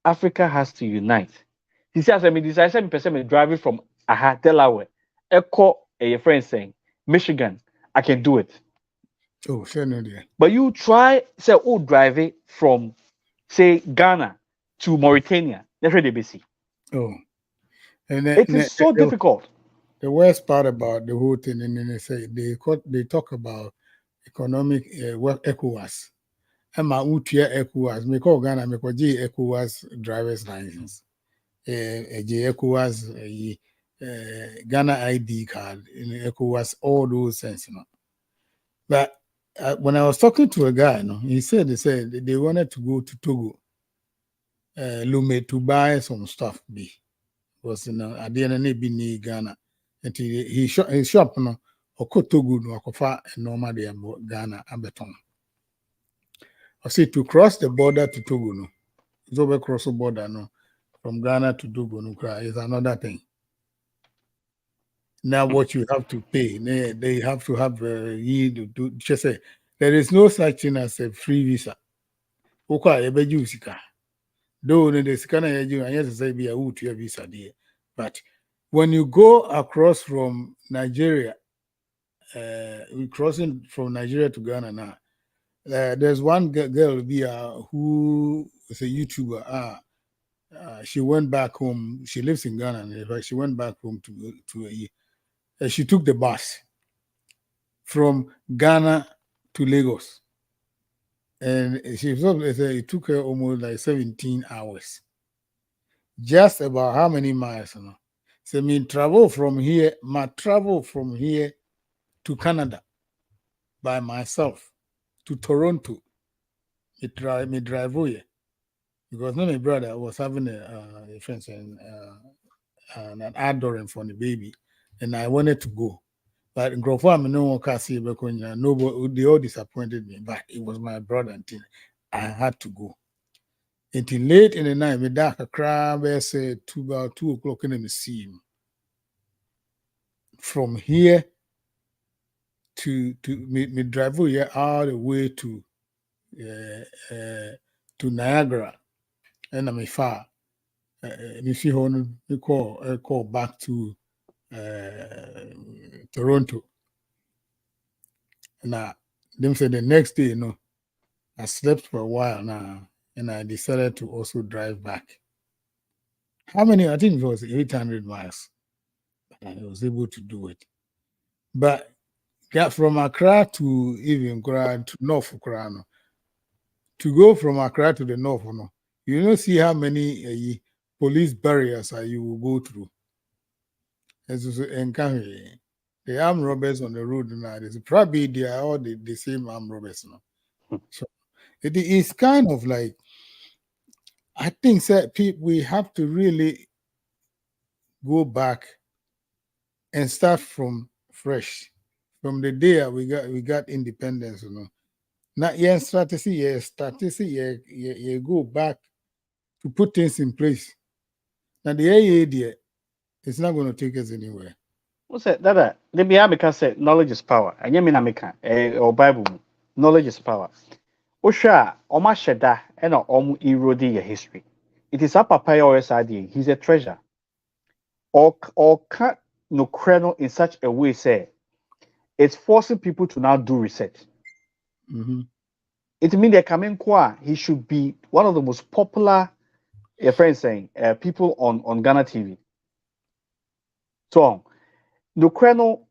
Africa has to unite. He says, I mean, this 7% driving from Delaware, Echo, a friend saying, Michigan, I can do it. Oh, sure, no, dear. But you try, say, drive it from, say, Ghana to Mauritania. That's where they be see. Oh, and it is so difficult. The worst part about the whole thing, and then they say they talk about economic ECOWAS. Emma Utia ECOWAS, me call Ghana, me call G ECOWAS driver's license. G ECOWAS Ghana ID card in ECOWAS, all those things, But when I was talking to a guy, he said they wanted to go to Togo, Lume, to buy some stuff. Because at the end of the day, Ghana, and he shop or Togo no akofa normal de Ghana abeton. I say to cross the border to Togo no, it's over cross the border from Ghana to Togo no is another thing. Now what you have to pay, they have to have just say there is no such thing as a free visa. Though the scanner yes say be a visa there. But when you go across from Nigeria, crossing from Nigeria to Ghana now, there's one girl who is a YouTuber. She went back home. She lives in Ghana. But she went back home she took the bus from Ghana to Lagos. And it took her almost like 17 hours. Just about how many miles? So travel from here to Canada by myself to Toronto me drive here because now my brother was having a friend and an adoring for the baby, and I wanted to go. But in Grofam, no one can see Bekonia. Nobody, they all disappointed me. But it was my brother until I had to go. Until late in the night, me dark a crab, I said about 2 o'clock in the sea. From here to me drive here all the way to Niagara, and I'm far. If you want to call back to Toronto. Now, them said the next day, I slept for a while now, and I decided to also drive back. How many? I think it was 800 miles. I was able to do it. But from Accra to even to North Accra, to go from Accra to the north, you don't see how many police barriers you will go through. And the armed robbers on the road now, probably they are all the same armed robbers now. So it is kind of like, I think that we have to really go back and start from fresh, from the day we got independence. Not yet strategy, you go back to put things in place. Now the AA, it's not going to take us anywhere. What's that? That the Biamica said knowledge is power. And Yaminamica, or Bible, knowledge is power. Osha, Oma Sheda, and Omu erode your history. It is up Papa OSID. He's a treasure. Or can't no kernel in such a way, say it's forcing people to now do research. Mm-hmm. It means they're coming qua. He should be one of the most popular, your friend saying, people on Ghana TV. So, the kernel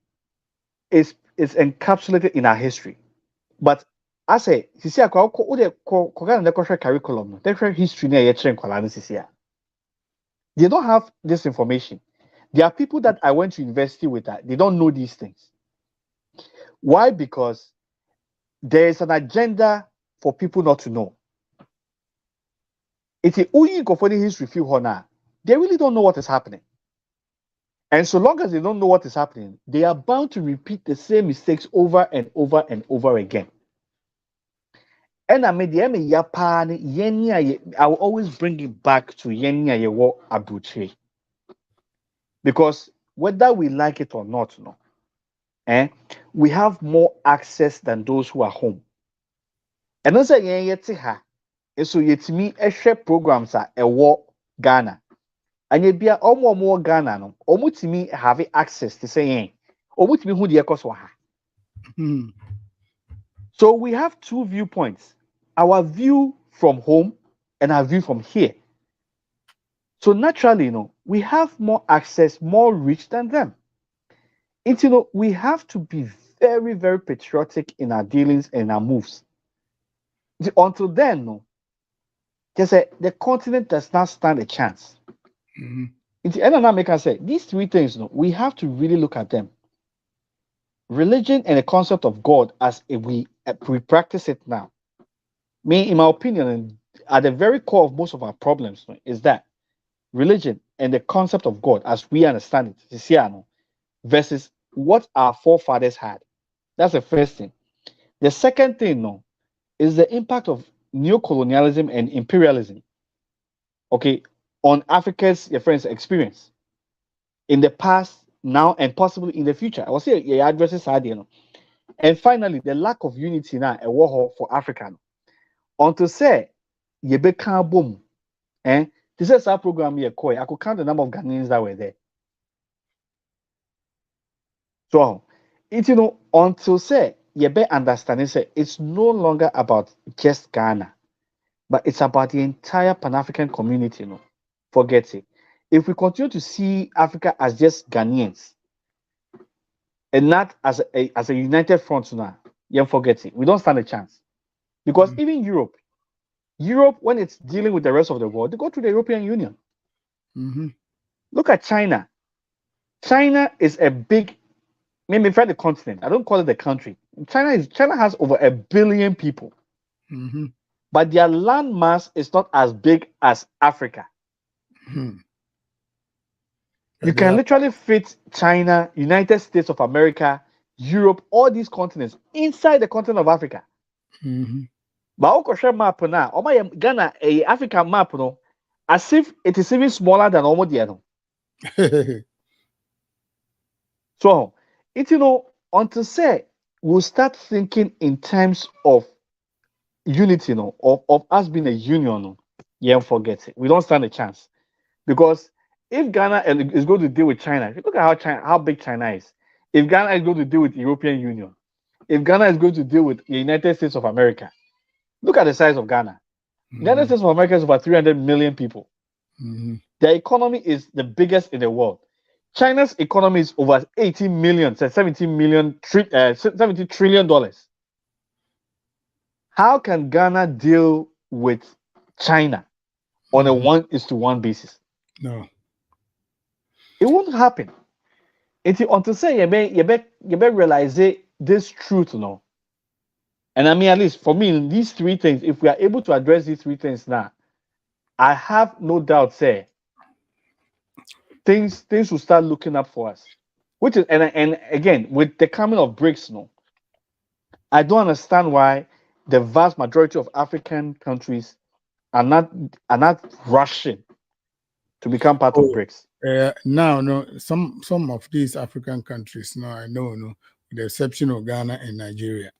is encapsulated in our history. But I say, sisi akwa ko Ghana the curriculum, the history near your they don't have this information. There are people that I went to university with that they don't know these things. Why? Because there is an agenda for people not to know. It's a for the history feel honor. They really don't know what is happening. And so long as they don't know what is happening, they are bound to repeat the same mistakes over and over and over again. And I made the I will always bring it back to Yenya Yewo Abuche. Because whether we like it or not, we have more access than those who are home. And also, so yetimi ehwe programs a ewo Ghana. Anya bia omo Ghana no, omutimi have access to say omutimi hu de ekoso ha. So we have two viewpoints. Our view from home and our view from here. So naturally, we have more access, more reach than them. It's, we have to be very, very patriotic in our dealings and our moves. Until then, the continent does not stand a chance. Mm-hmm. And I say these three things, we have to really look at them. Religion and the concept of God as we practice it now. Me, in my opinion, at the very core of most of our problems is that religion and the concept of God as we understand it, versus what our forefathers had. That's the first thing. The second thing, is the impact of neocolonialism and imperialism, on Africa's, your friends' experience in the past, now, and possibly in the future. I will say your addresses are there. And finally, the lack of unity now, a war for Africa. Until say, you become boom. This is our program here, Koi. I could count the number of Ghanaians that were there. So, it's, until say, you better understand, say, it's no longer about just Ghana, but it's about the entire Pan-African community, Forget it. If we continue to see Africa as just Ghanaians and not as a united front now, forget it. We don't stand a chance. Because even Europe, when it's dealing with the rest of the world, they go to the European Union. Mm-hmm. Look at China. China is a big, maybe the continent. I don't call it a country. China has over 1 billion people. Mm-hmm. but their land mass is not as big as Africa. Hmm. You They can are- literally fit China, United States of America, Europe, all these continents inside the continent of Africa. Mhm. But Okosha map na, Ghana, a African map, no, as if it is even smaller than almost the other. So, it until say we'll start thinking in terms of unity, of us being a union, yeah, forget it. We don't stand a chance because if Ghana is going to deal with China, look at how big China is. If Ghana is going to deal with the European Union, if Ghana is going to deal with the United States of America, look at the size of Ghana. The United States of America is over 300 million people. Mhm. Their economy is the biggest in the world. China's economy is over 18 million, so $70 trillion. How can Ghana deal with China on a 1:1 basis? No. It won't happen. Until say you may realize this truth, And I mean, at least for me, these three things, if we are able to address these three things now, I have no doubt, say things will start looking up for us. Which is and again with the coming of BRICS, I don't understand why the vast majority of African countries are not rushing to become part of Oh, BRICS. now, no, some of these African countries, no, I know, no, with the exception of Ghana and Nigeria,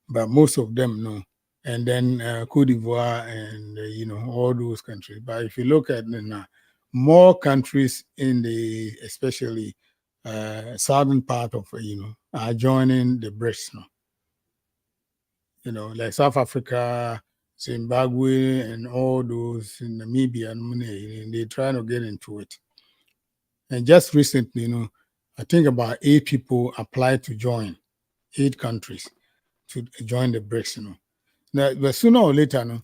but most of them, no, and then Cote d'Ivoire and all those countries. But if you look at now, more countries in the especially southern part of are joining the BRICS now. Like South Africa, Zimbabwe, and all those in Namibia, and they're trying to get into it. And just recently, I think about 8 people applied to join, 8 countries to join the BRICS. Now, but sooner or later,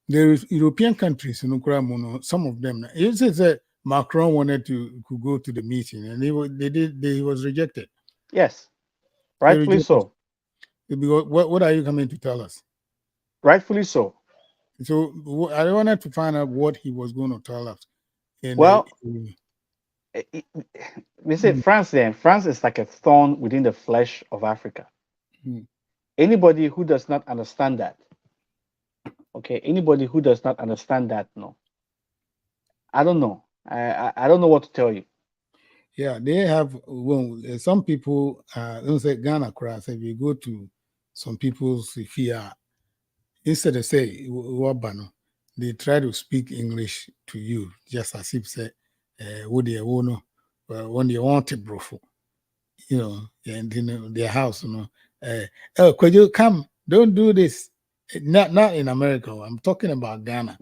the European countries, some of them, it says that Macron wanted to go to the meeting, and he was rejected. Yes, They rightfully rejected. so. Because what are you coming to tell us? Rightfully so. So I wanted to find out what he was going to tell us. And Well, they say mm, France is like a thorn within the flesh of Africa. mm. Anybody who does not understand that, okay, anybody who does not understand that, no, I don't know. I don't know what to tell you. Yeah, they have. Well, some people, don't say Ghana crass. If you go to some people's fear, instead of say Wabano, they try to speak English to you, just as if say, what they want, when they want to brofo, and their house, oh, could you come? Don't do this. Not in America. I'm talking about Ghana.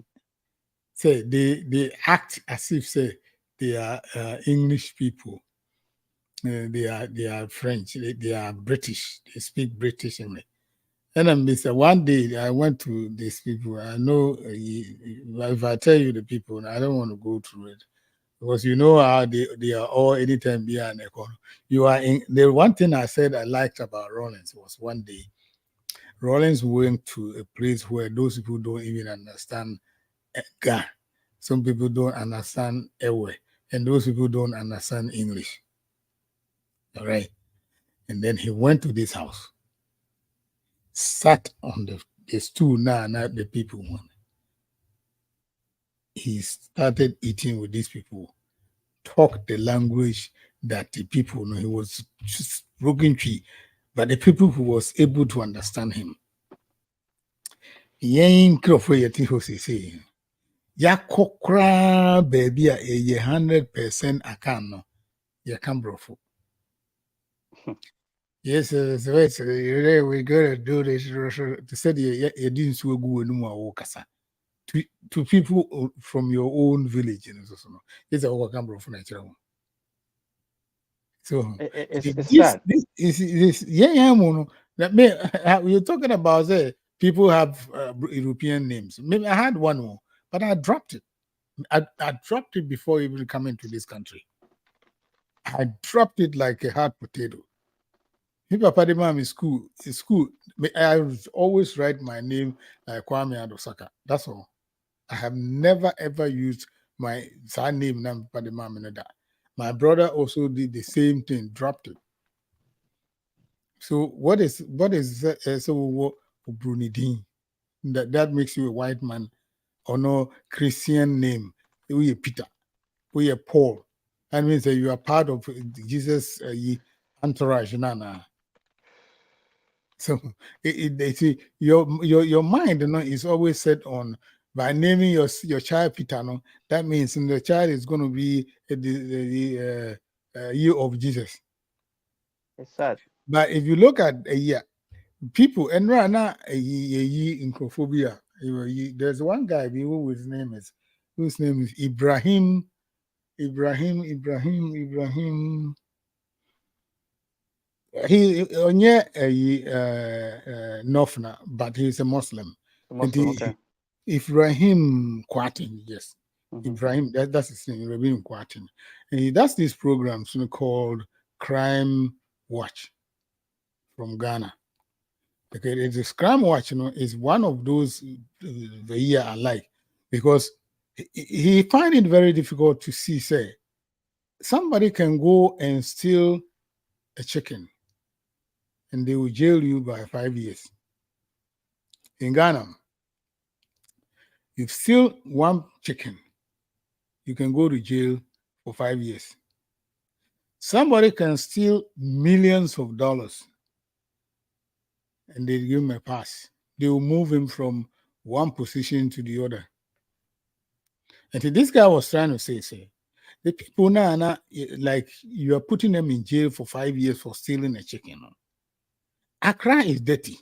Say they act as if say they are English people. They are French. They are British. They speak British English. And then Mr. One day I went to these people. I know if I tell you the people, I don't want to go through it because you know how they are all anytime behind the corner. You are in the one thing I said I liked about Rollins was one day Rollins went to a place where those people don't even understand Ga. Some people don't understand Ewe, and those people don't understand English. All right. And then he went to this house, sat on the stool now, not the people one. He started eating with these people, talked the language that the people know. He was just broken tree, but the people who was able to understand him. Yen krofo yeti ho say. Yakɔ koraa baabi a ɛyɛ 100% aka no yɛka borɔfo. Yes, we gotta do this. They said you didn't so good anymore. To people from your own village, it's a work camera for natural. So It's this sad. is yeah, mono. That may you're talking about people have European names. Maybe I had one more, but I dropped it. I dropped it before even coming to this country. I dropped it like a hot potato. Papa the mom in school. In school, I always write my name like Kwame Adosaka. That's all. I have never ever used my surname name Papa the mom in that. My brother also did the same thing, dropped it. So what is so Brunidin? That makes you a white man or no Christian name. We are Peter, we are Paul. That means that you are part of Jesus' entourage, nana. So your mind, is always set on by naming your child Peter. No, that means the child is going to be the year of Jesus. It's sad. But if you look at a year, people and right now in Crophobia, there's one guy whose name is Ibrahim. He onye Nofna, but he's a Muslim. Muslim, okay. Ibrahim Kwatin, yes. Mm-hmm. Ibrahim, that's his name, Ibrahim Kwatin. And he does these programs called Crime Watch from Ghana. Okay, it's Crime Watch, is one of those the year I like, because he find it very difficult to see, say, somebody can go and steal a chicken and they will jail you by 5 years. In Ghana, you steal one chicken, you can go to jail for 5 years. Somebody can steal millions of dollars and they give him a pass. They will move him from one position to the other. And this guy was trying to say, the people now, like you are putting them in jail for 5 years for stealing a chicken. Accra is dirty.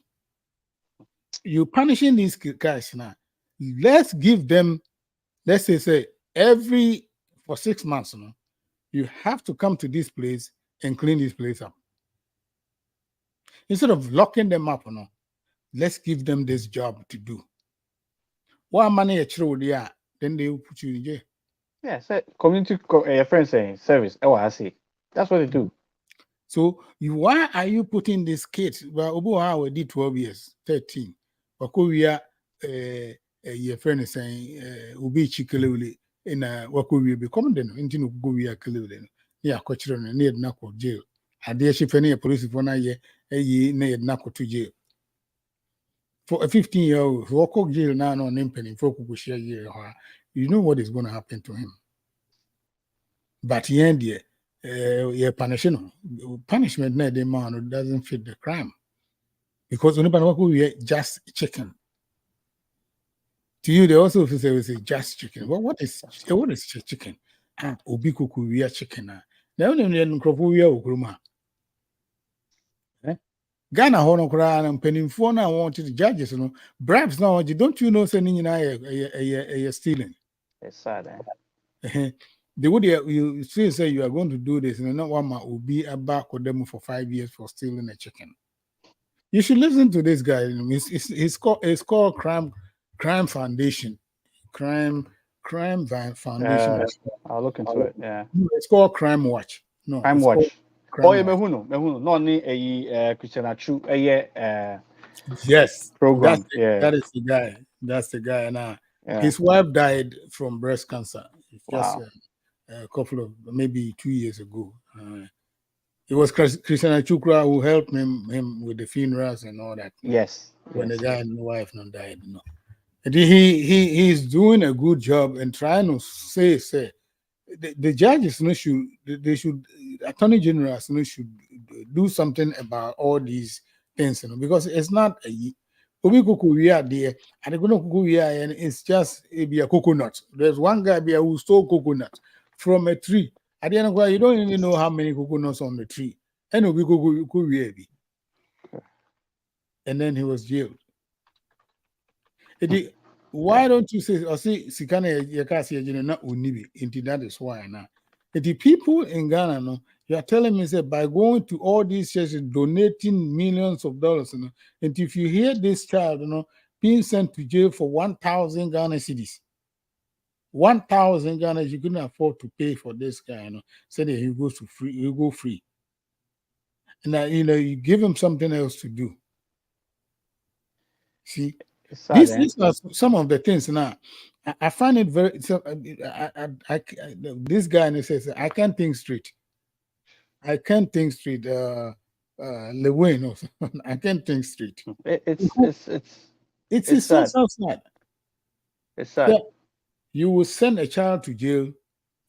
You're punishing these guys now. Let's give them, let's say for 6 months, you have to come to this place and clean this place up. Instead of locking them up, let's give them this job to do. What money you throw there, then they will put you in jail. Yeah, so community friends saying service. Oh, I see. That's what they do. So why are you putting these kids? Well, Obu we did 12 years, 13. Wakoria, your friend is saying, Ubi Chikaluli in a Wakoria become then into Guia Kalulin. Yeah, coach near Nako jail. I dare she penny a police for a year, near Nako to jail. For a 15-year-old who walk jail now on impending folk who share year, you know what is going to happen to him. But the end, punishment na the man doesn't fit the crime, because we just chicken. To you, they also say just chicken. Well, what is chicken? Obi kuku we are chicken. Now we are Ghana hono kura and pennyphone I wanted the judges, bribes now. Don't you know sending a stealing? It's sad, The would you still say you are going to do this, and not one man will be back with them for 5 years for stealing a chicken. You should listen to this guy. It's called Crime Foundation. Crime Foundation. I'll look into it. Yeah. It's called Crime Watch. No, Crime it's Watch. Crime Yeah, Watch. mehuno. No ni Christian Achu Yes, program. That is the guy. That's the guy. Now Yeah. his wife died from breast cancer. Just Wow. a couple of maybe 2 years ago. It was Christian Achukra who helped him with the funerals and all that. Yes. When Yes. the guy and the wife not died, And he's doing a good job and trying to say the judges should attorney generals should do something about all these things, because it's not a Obi kuku we are there, and and it's just a coconut. There's one guy there who stole coconut from a tree. At the end of the day, you don't even know how many coconuts on the tree. And Obi kuku we be. And then he was jailed. Why don't you say, or see, Sikana Yakasi not Unibi, into that is why now. The people in Ghana, you are telling me that by going to all these churches, donating millions of dollars, and if you hear this child, being sent to jail for 1,000 Ghana cedis, 1,000 Ghana, you couldn't afford to pay for this guy, say that he goes to free, he go free. and you give him something else to do. See, It's sad, these are some of the things. Now, I find it very. So, this guy and he says, "I can't think straight. I can't think straight." Lewin, or I can't think straight. It's So sad. so sad. It's sad. Yeah, you will send a child to jail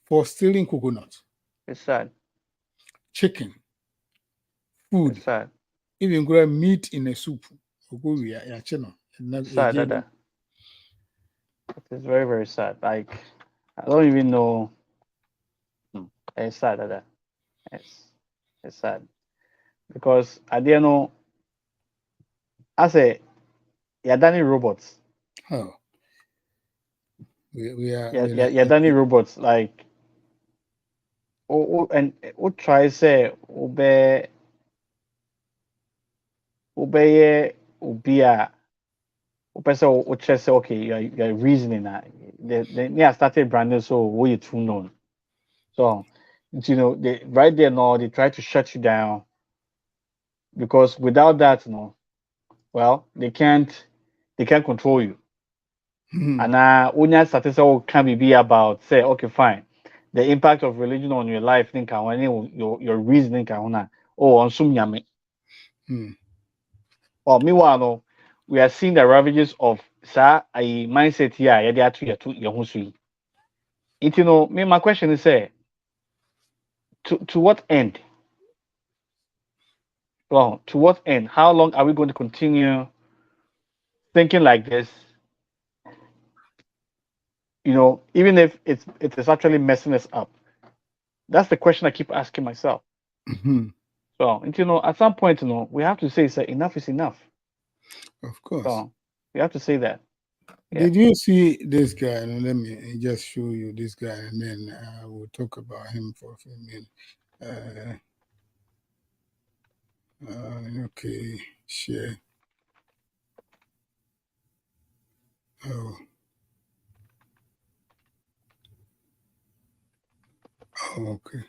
for stealing coconut, It's sad. chicken, food, It's sad. even grow meat in a soup. It's sad, Dada. It is very, very sad. Like, I don't even know. It's sad, Dada. It's sad. Because at the end, I say, you're done robots. Oh, we are. You're done robots. Like, and what try say, obey, obey, so say, okay, you're reasoning that. They are started branding, so we too known. So, they right there now they try to shut you down because without that, well, they can't control you. And when you start to say, can be about say, okay, fine, the impact of religion on your life, think your reasoning, on some yami. Well, meanwhile, no, we are seeing the ravages of a mindset here. Yeah, me my question is say, to what end? Well, to what end? How long are we going to continue thinking like this? Even if it is actually messing us up. That's the question I keep asking myself. So, at some point, we have to say, enough is enough. Of course. So, we have to say that. Yeah. Did you see this guy? And let me just show you this guy, and then we'll talk about him for a few minutes. Okay, share. Oh. Oh, okay.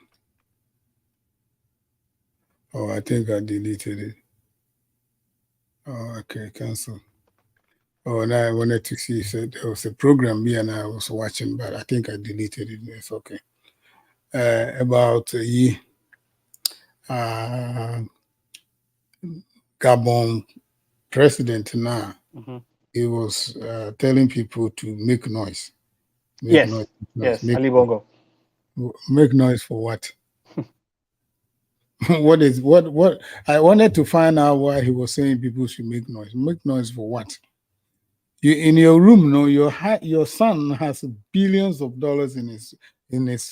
Oh, I think I deleted it. Oh, okay, cancel. Oh, and I wanted to see, so there was a program me and I was watching, but I think I deleted it. It's okay. About Gabon president now, he was telling people to make noise. Make noise. Yes, Ali Bongo. Make noise for what? What I wanted to find out why he was saying people should make noise. Make noise for what? You in your room, your son has billions of dollars in his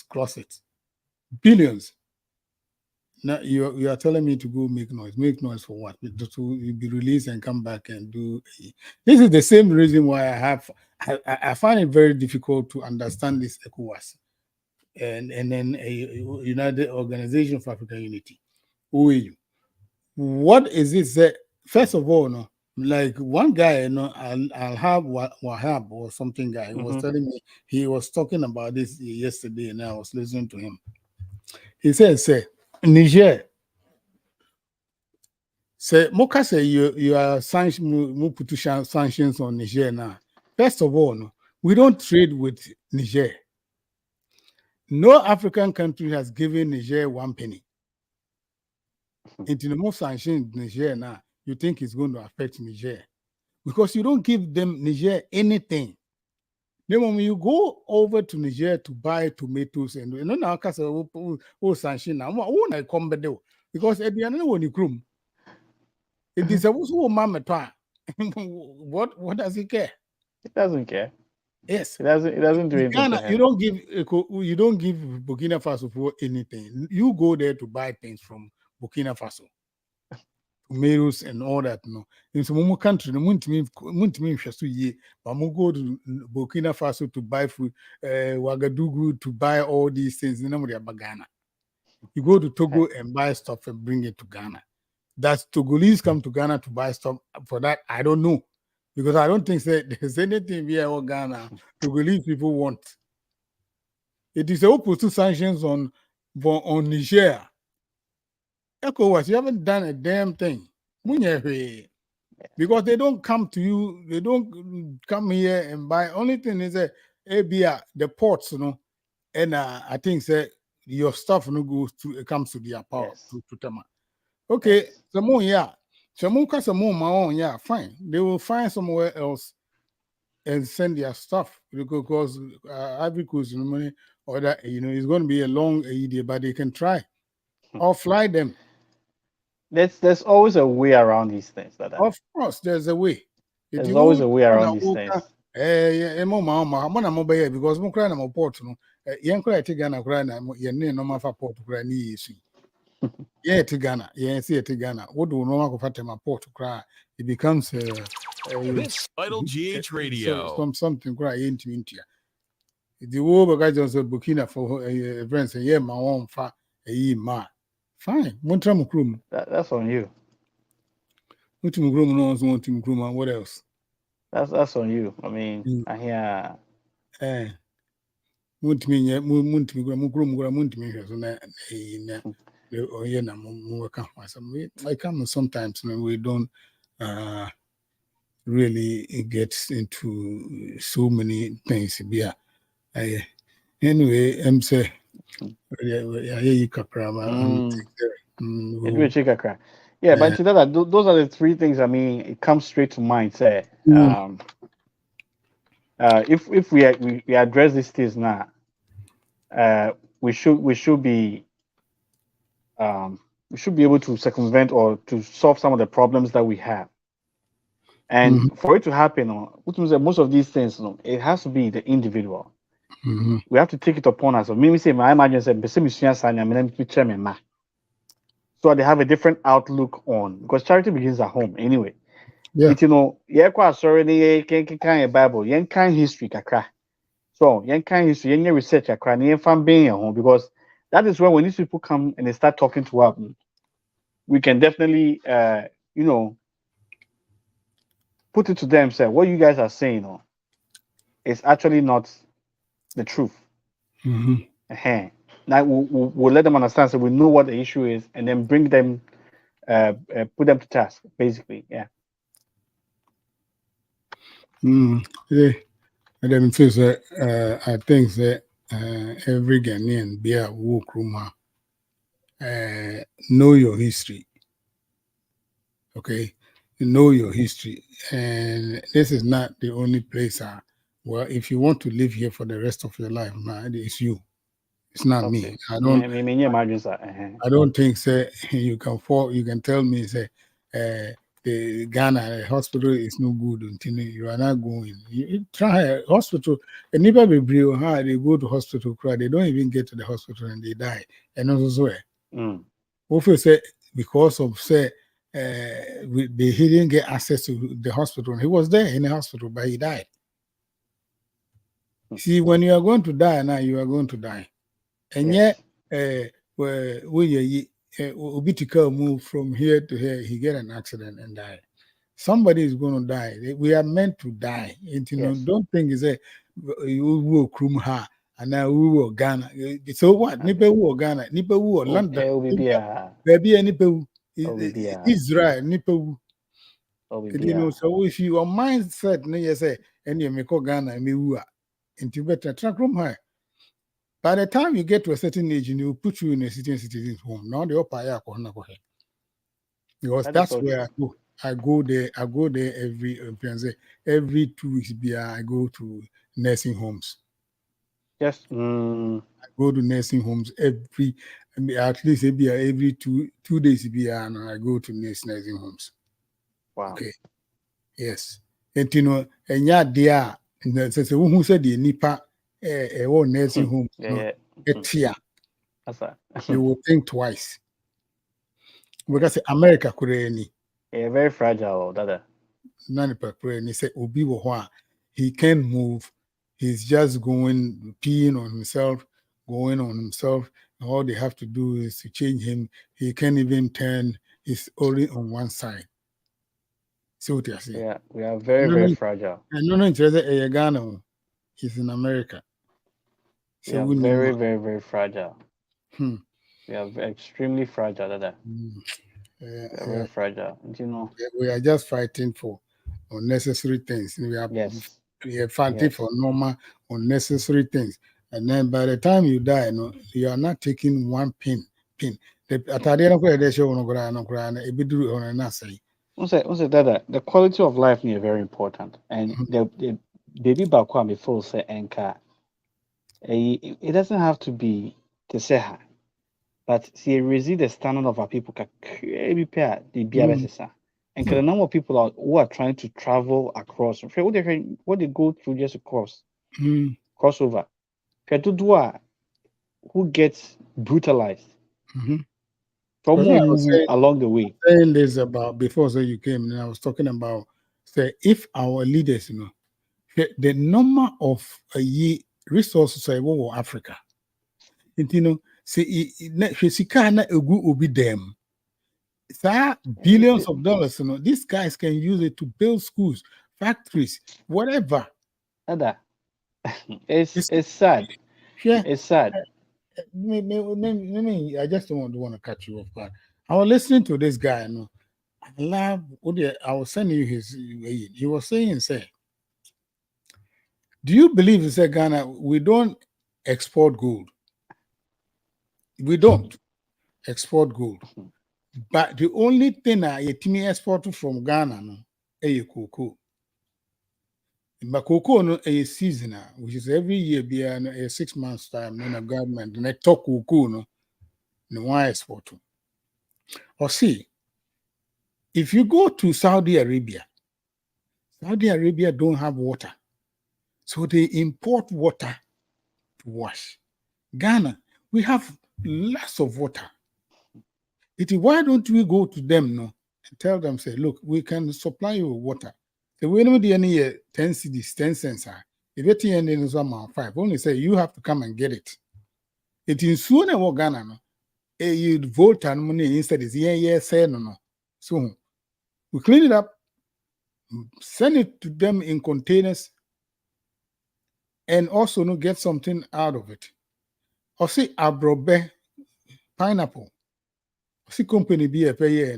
closet. Billions. Now you are telling me to go make noise. Make noise for what? To be released and come back and do. This is the same reason why I find it very difficult to understand this ECOWAS and then a United Organization for African Unity. OAU. What is it that, first of all, like one guy, I'll have Wahab or something guy was telling me, he was talking about this yesterday and I was listening to him. He said, say, Niger, say, Moka say you are sanctions on Niger now. First of all, we don't trade with Niger. No African country has given Niger 1 penny. Into the most sanctions Niger now, you think it's going to affect Niger because you don't give them Niger anything. Then when you go over to Niger to buy tomatoes and now sanction now, won't come back there because at the end when you come, it is a mama. What does he care? It doesn't care. Yes, it doesn't do anything. Ghana, you don't give Burkina Faso for anything. You go there to buy things from Burkina Faso. Tomatoes and all that, in some country, but we go to Burkina Faso to buy food, Ouagadougou to buy all these things. Ghana. You go to Togo and buy stuff and bring it to Ghana. Does Togolese come to Ghana to buy stuff for that? I don't know. Because I don't think that there's anything via Ghana Togolese people want. It is opposed to sanctions on Niger. ECOWAS, you haven't done a damn thing. Because they don't come to you, they don't come here and buy. Only thing is that ABR, the ports, and I think that your stuff goes to it comes to their power to Tama. Okay, some more, yeah. Some more my own, yeah, fine. They will find somewhere else and send their stuff because Ivory Coast money or that it's going to be a long day, but they can try or fly them. There's always a way around these things. Of course, there's a way. There's always a way around these things. Because mo cry na mo port no. Yen cry to Ghana cry na yen ne no mafa port cry ni yesu. Yeah, to Ghana. Yeah, see to Ghana. What do no ma fata my port cry? It becomes this VitalGH Radio. Something cry into India. The war guys also Burkina for friends yeah my own fa ma. Fine. Montra krum. That's on you. What else? That's on you. I mean, I hear. I come sometimes when we don't really get into so many things. Anyway, I'm saying, yeah, but you know that those are the three things. I mean, it comes straight to mind. Say, if we address these things now, we should be able to circumvent or to solve some of the problems that we have. And for it to happen, most of these things, it has to be the individual. We have to take it upon us. Maybe say, I imagine say, so they have a different outlook on, because charity begins at home anyway. Yeah. Sorry, Bible, kind history, kakra. So, kind history, research, kakra, fan being at home, because that is when these people come and they start talking to us, we can definitely, put it to them, say, what you guys are saying, is actually not the truth. Now we'll let them understand, so we know what the issue is, and then bring them, put them to task, basically. Yeah. Yeah. And then says I think that every Ghanaian be a walk room, know your history. Okay, know your history, and this is not the only place. Well, if you want to live here for the rest of your life, man, it's you. It's not me. I don't think say you can fall. You can tell me say the Ghana hospital is no good until you are not going. You try a hospital, and never be brave. They go to hospital, cry. They don't even get to the hospital and they die. And also, also say because of say he didn't get access to the hospital. He was there in the hospital, but he died. See, when you are going to die now, you are going to die. And yet, when Obitika move from here to here, he get an accident and die. Somebody is going to die. We are meant to die. And, don't think is you will krum ha and now we will Ghana. So what? Nipe will Ghana, Nipe will London, baby, Nipe Israel, Nipe. So if your mindset, you say, and you make Ghana, and me woo into better track room high. By the time you get to a certain age, you put you in a citizen's home. Now the upper because that's where I go there every 2 weeks. I go to nursing homes. Yes. I go to nursing homes at least every 2 days. And I go to nursing homes. Wow. Okay. Yes. And and yeah, there. Who said the nipa nursing home? You will think twice. Because America could very fragile. He can't move. He's just peeing on himself, going on himself. And all they have to do is to change him. He can't even turn. He's only on one side. See what you're saying? Yeah, we are very fragile. I don't know if Ghana. He's in America. So we are very fragile. We are extremely fragile, Dada. We are very fragile. You know. We are just fighting for unnecessary things. We are fighting Yes. for normal unnecessary things. And then by the time you die, you are not taking one pin. Also, Dada, the quality of life is very important, and the baby back me full say anchor. It doesn't have to be to say her, but see, raise the standard of our people. Be pair the BRSS. And the number of people who are trying to travel across, what they go through just to crossover. Who gets brutalized from along the way. Saying this about before you came, and I was talking about say if our leaders, the number of resources I want Africa, say na egu obi dem. Billions of dollars, these guys can use it to build schools, factories, whatever. It's sad. Yeah. It's sad. I just don't want to cut you off, but I was listening to this guy, I love I was sending you his. He was saying, do you believe in Ghana? We don't export gold. We don't export gold. But the only thing I export from Ghana is cocoa. But cocoa no a season, which is every year be a 6 months time. Then the government and I talk cocoa no one export. Or see, if you go to Saudi Arabia don't have water, so they import water to wash. Ghana, we have lots of water. Why don't we go to them and tell them, say, look, we can supply you with water. So we don't need any 10 cedis, 10 cents. If it's in some 5, only say you have to come and get it. It is sooner what Ghana you vote and money instead is say no. So we clean it up, send it to them in containers, and also get something out of it. Or see abrobe pineapple. See company be a pay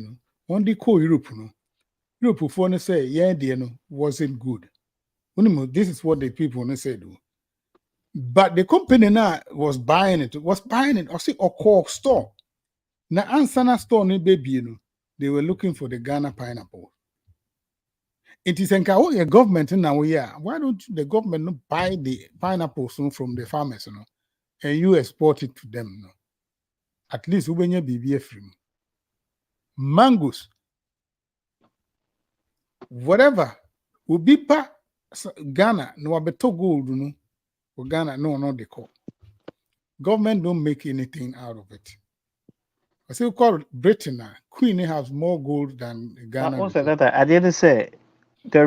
on the co Europe Europe for say wasn't good. This is what the people say do. But the company now was buying it. Or see or call store. Now answer store no baby they were looking for the Ghana pineapple. It is a government now. Why don't the government not buy the pineapples from the farmers, and you export it to them? At least when you be free. Mangoes, whatever, will be pa Ghana no abeto gold or Ghana no they call. Government don't make anything out of it. I say we call Britain Queen has more gold than Ghana. Also, that I didn't say the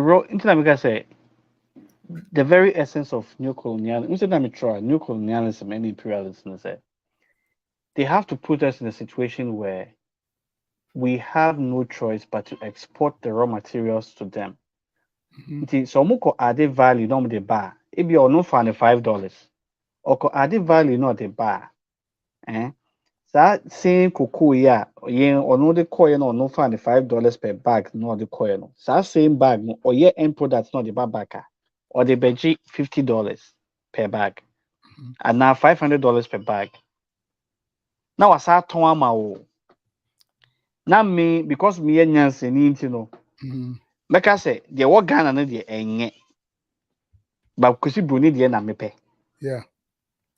very essence of neocolonialism and imperialism is they have to put us in a situation where we have no choice but to export the raw materials to them. So muko added value no the bar. It be or no for $5. Or added value not the bar. That same cocoa or no the coin or no for $5 per bag, no the coin. That same bag or end product not the babaka. Or the beji $50 per bag. And now $500 per bag. Now I start to na me because me nyanse ni ntino meka say de wo Ghana na de enye ba kusi broni de na mepe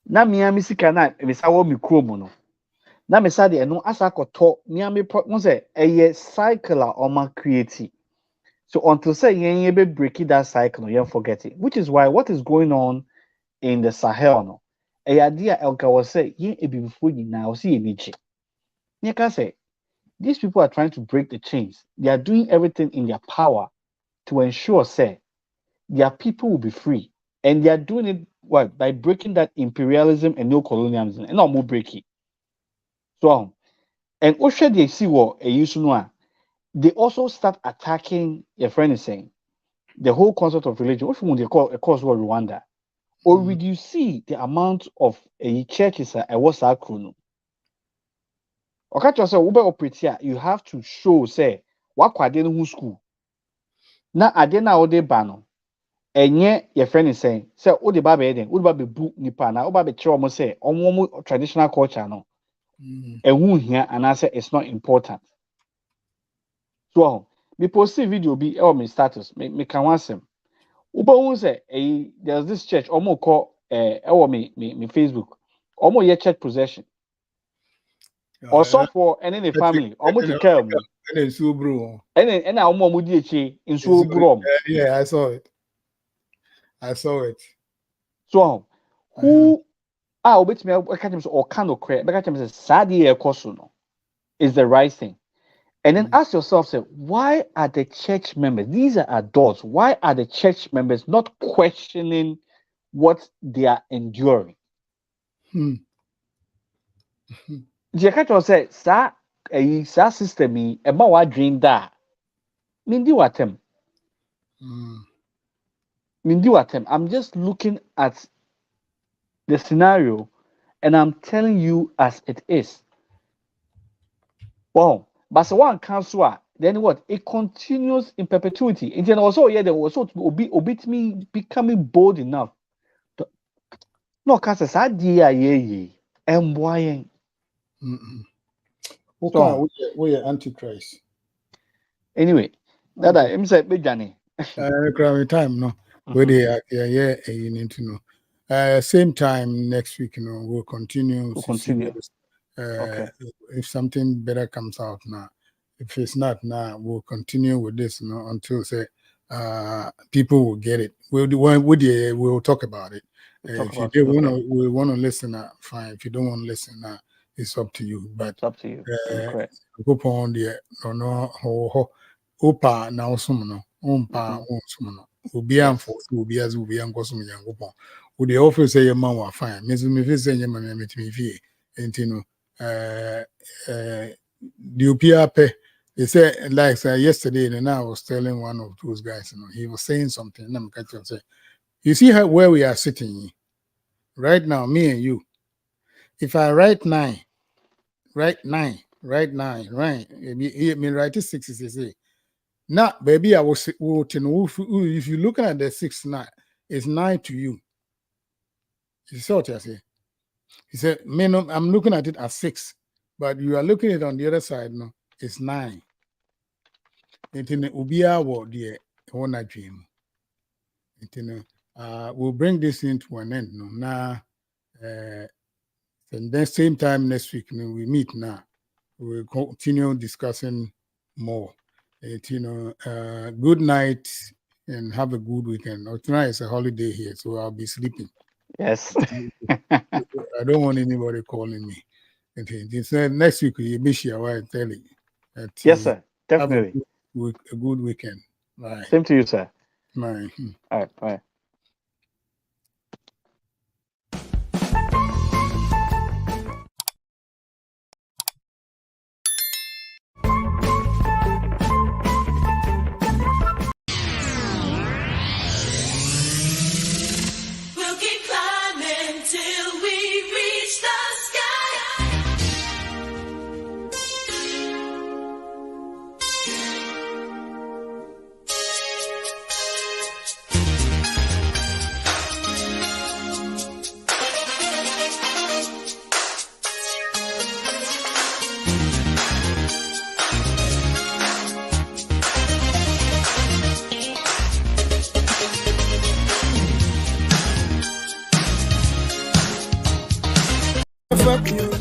na me sika na me sa wo me kuom no na me sa de no asa koto me mo say eye cycle a o ma create so until say yen be break that cycle no yen forget it, which is why what is going on in the Sahel no eye ade a elka was say yen ebibifo nyina o say enichi me ka say these people are trying to break the chains. They are doing everything in their power to ensure, say, their people will be free. And they are doing it by breaking that imperialism and neocolonialism and not more breaking. So, and Osha they see what a Yusunwa, they also start attacking, your friend is saying, the whole concept of religion. Which one they call a cause war Rwanda? Or would you see the amount of a churches a was Okay, just say ube operate here. You have to show say what kwade no school. Na ade na ode ba no. Enye your friend is saying say ode ba be den, ode ba be bu nipa na, ode ba be kire omo say omo traditional culture no. Ehun here and I say it's not important. So me post video be or me status me can want some. Uba who say there's this church omo call me Facebook. Omo ye church possession. Also for any the family omo to care mu. And so bro. And omo di echi nso bro. Yeah, I saw it. So who obetimi catch him so or can okre be catch him say sadi e koso no is the right thing. And then ask yourself, say, why are the church members, these are adults, why are the church members not questioning what they are enduring? You can't say, sir, a system, a more dream that. Mindy Watem. I'm just looking at the scenario and I'm telling you as it is. Wow. But so one council, then what? It continues in perpetuity. And then also, there was also obit me becoming bold enough. No, cause it's idea, and why? We are antichrist. Anyway, that I'm saying, big Johnny. Time no. Where they are, you need to know. Same time next week, we'll continue. Okay. If something better comes out now, if it's not now, we'll continue with this, until say people will get it. We'll talk about it. If you do want to listen, fine. If you don't want to listen, it's up to you. But it's up to you. Go on there. No. Opa now some umpa some Ubi and for Ubi as Ubi and Gosum Yango. Would the office say your man were fine? Miss me say your man met me fee. And the UPR they said like yesterday, and I was telling one of those guys, he was saying something, and I'm catching say, you see where we are sitting right now, me and you. If I write 9, me write it 6 say. Now, baby, I was if you're looking at the 6 now, it's 9 to you. You saw what I say. He said, man, I'm looking at it as 6, but you are looking at it on the other side, no, it's 9. We'll bring this into an end. Now, and then same time next week, we meet now. We'll continue discussing more. Good night and have a good weekend. Tonight is a holiday here, so I'll be sleeping. Yes. I don't want anybody calling me. Next week, you be sure I tell you. Yes, sir. Definitely. Have a good weekend. Bye. Same to you, sir. Bye. All right. Bye. Fuck you.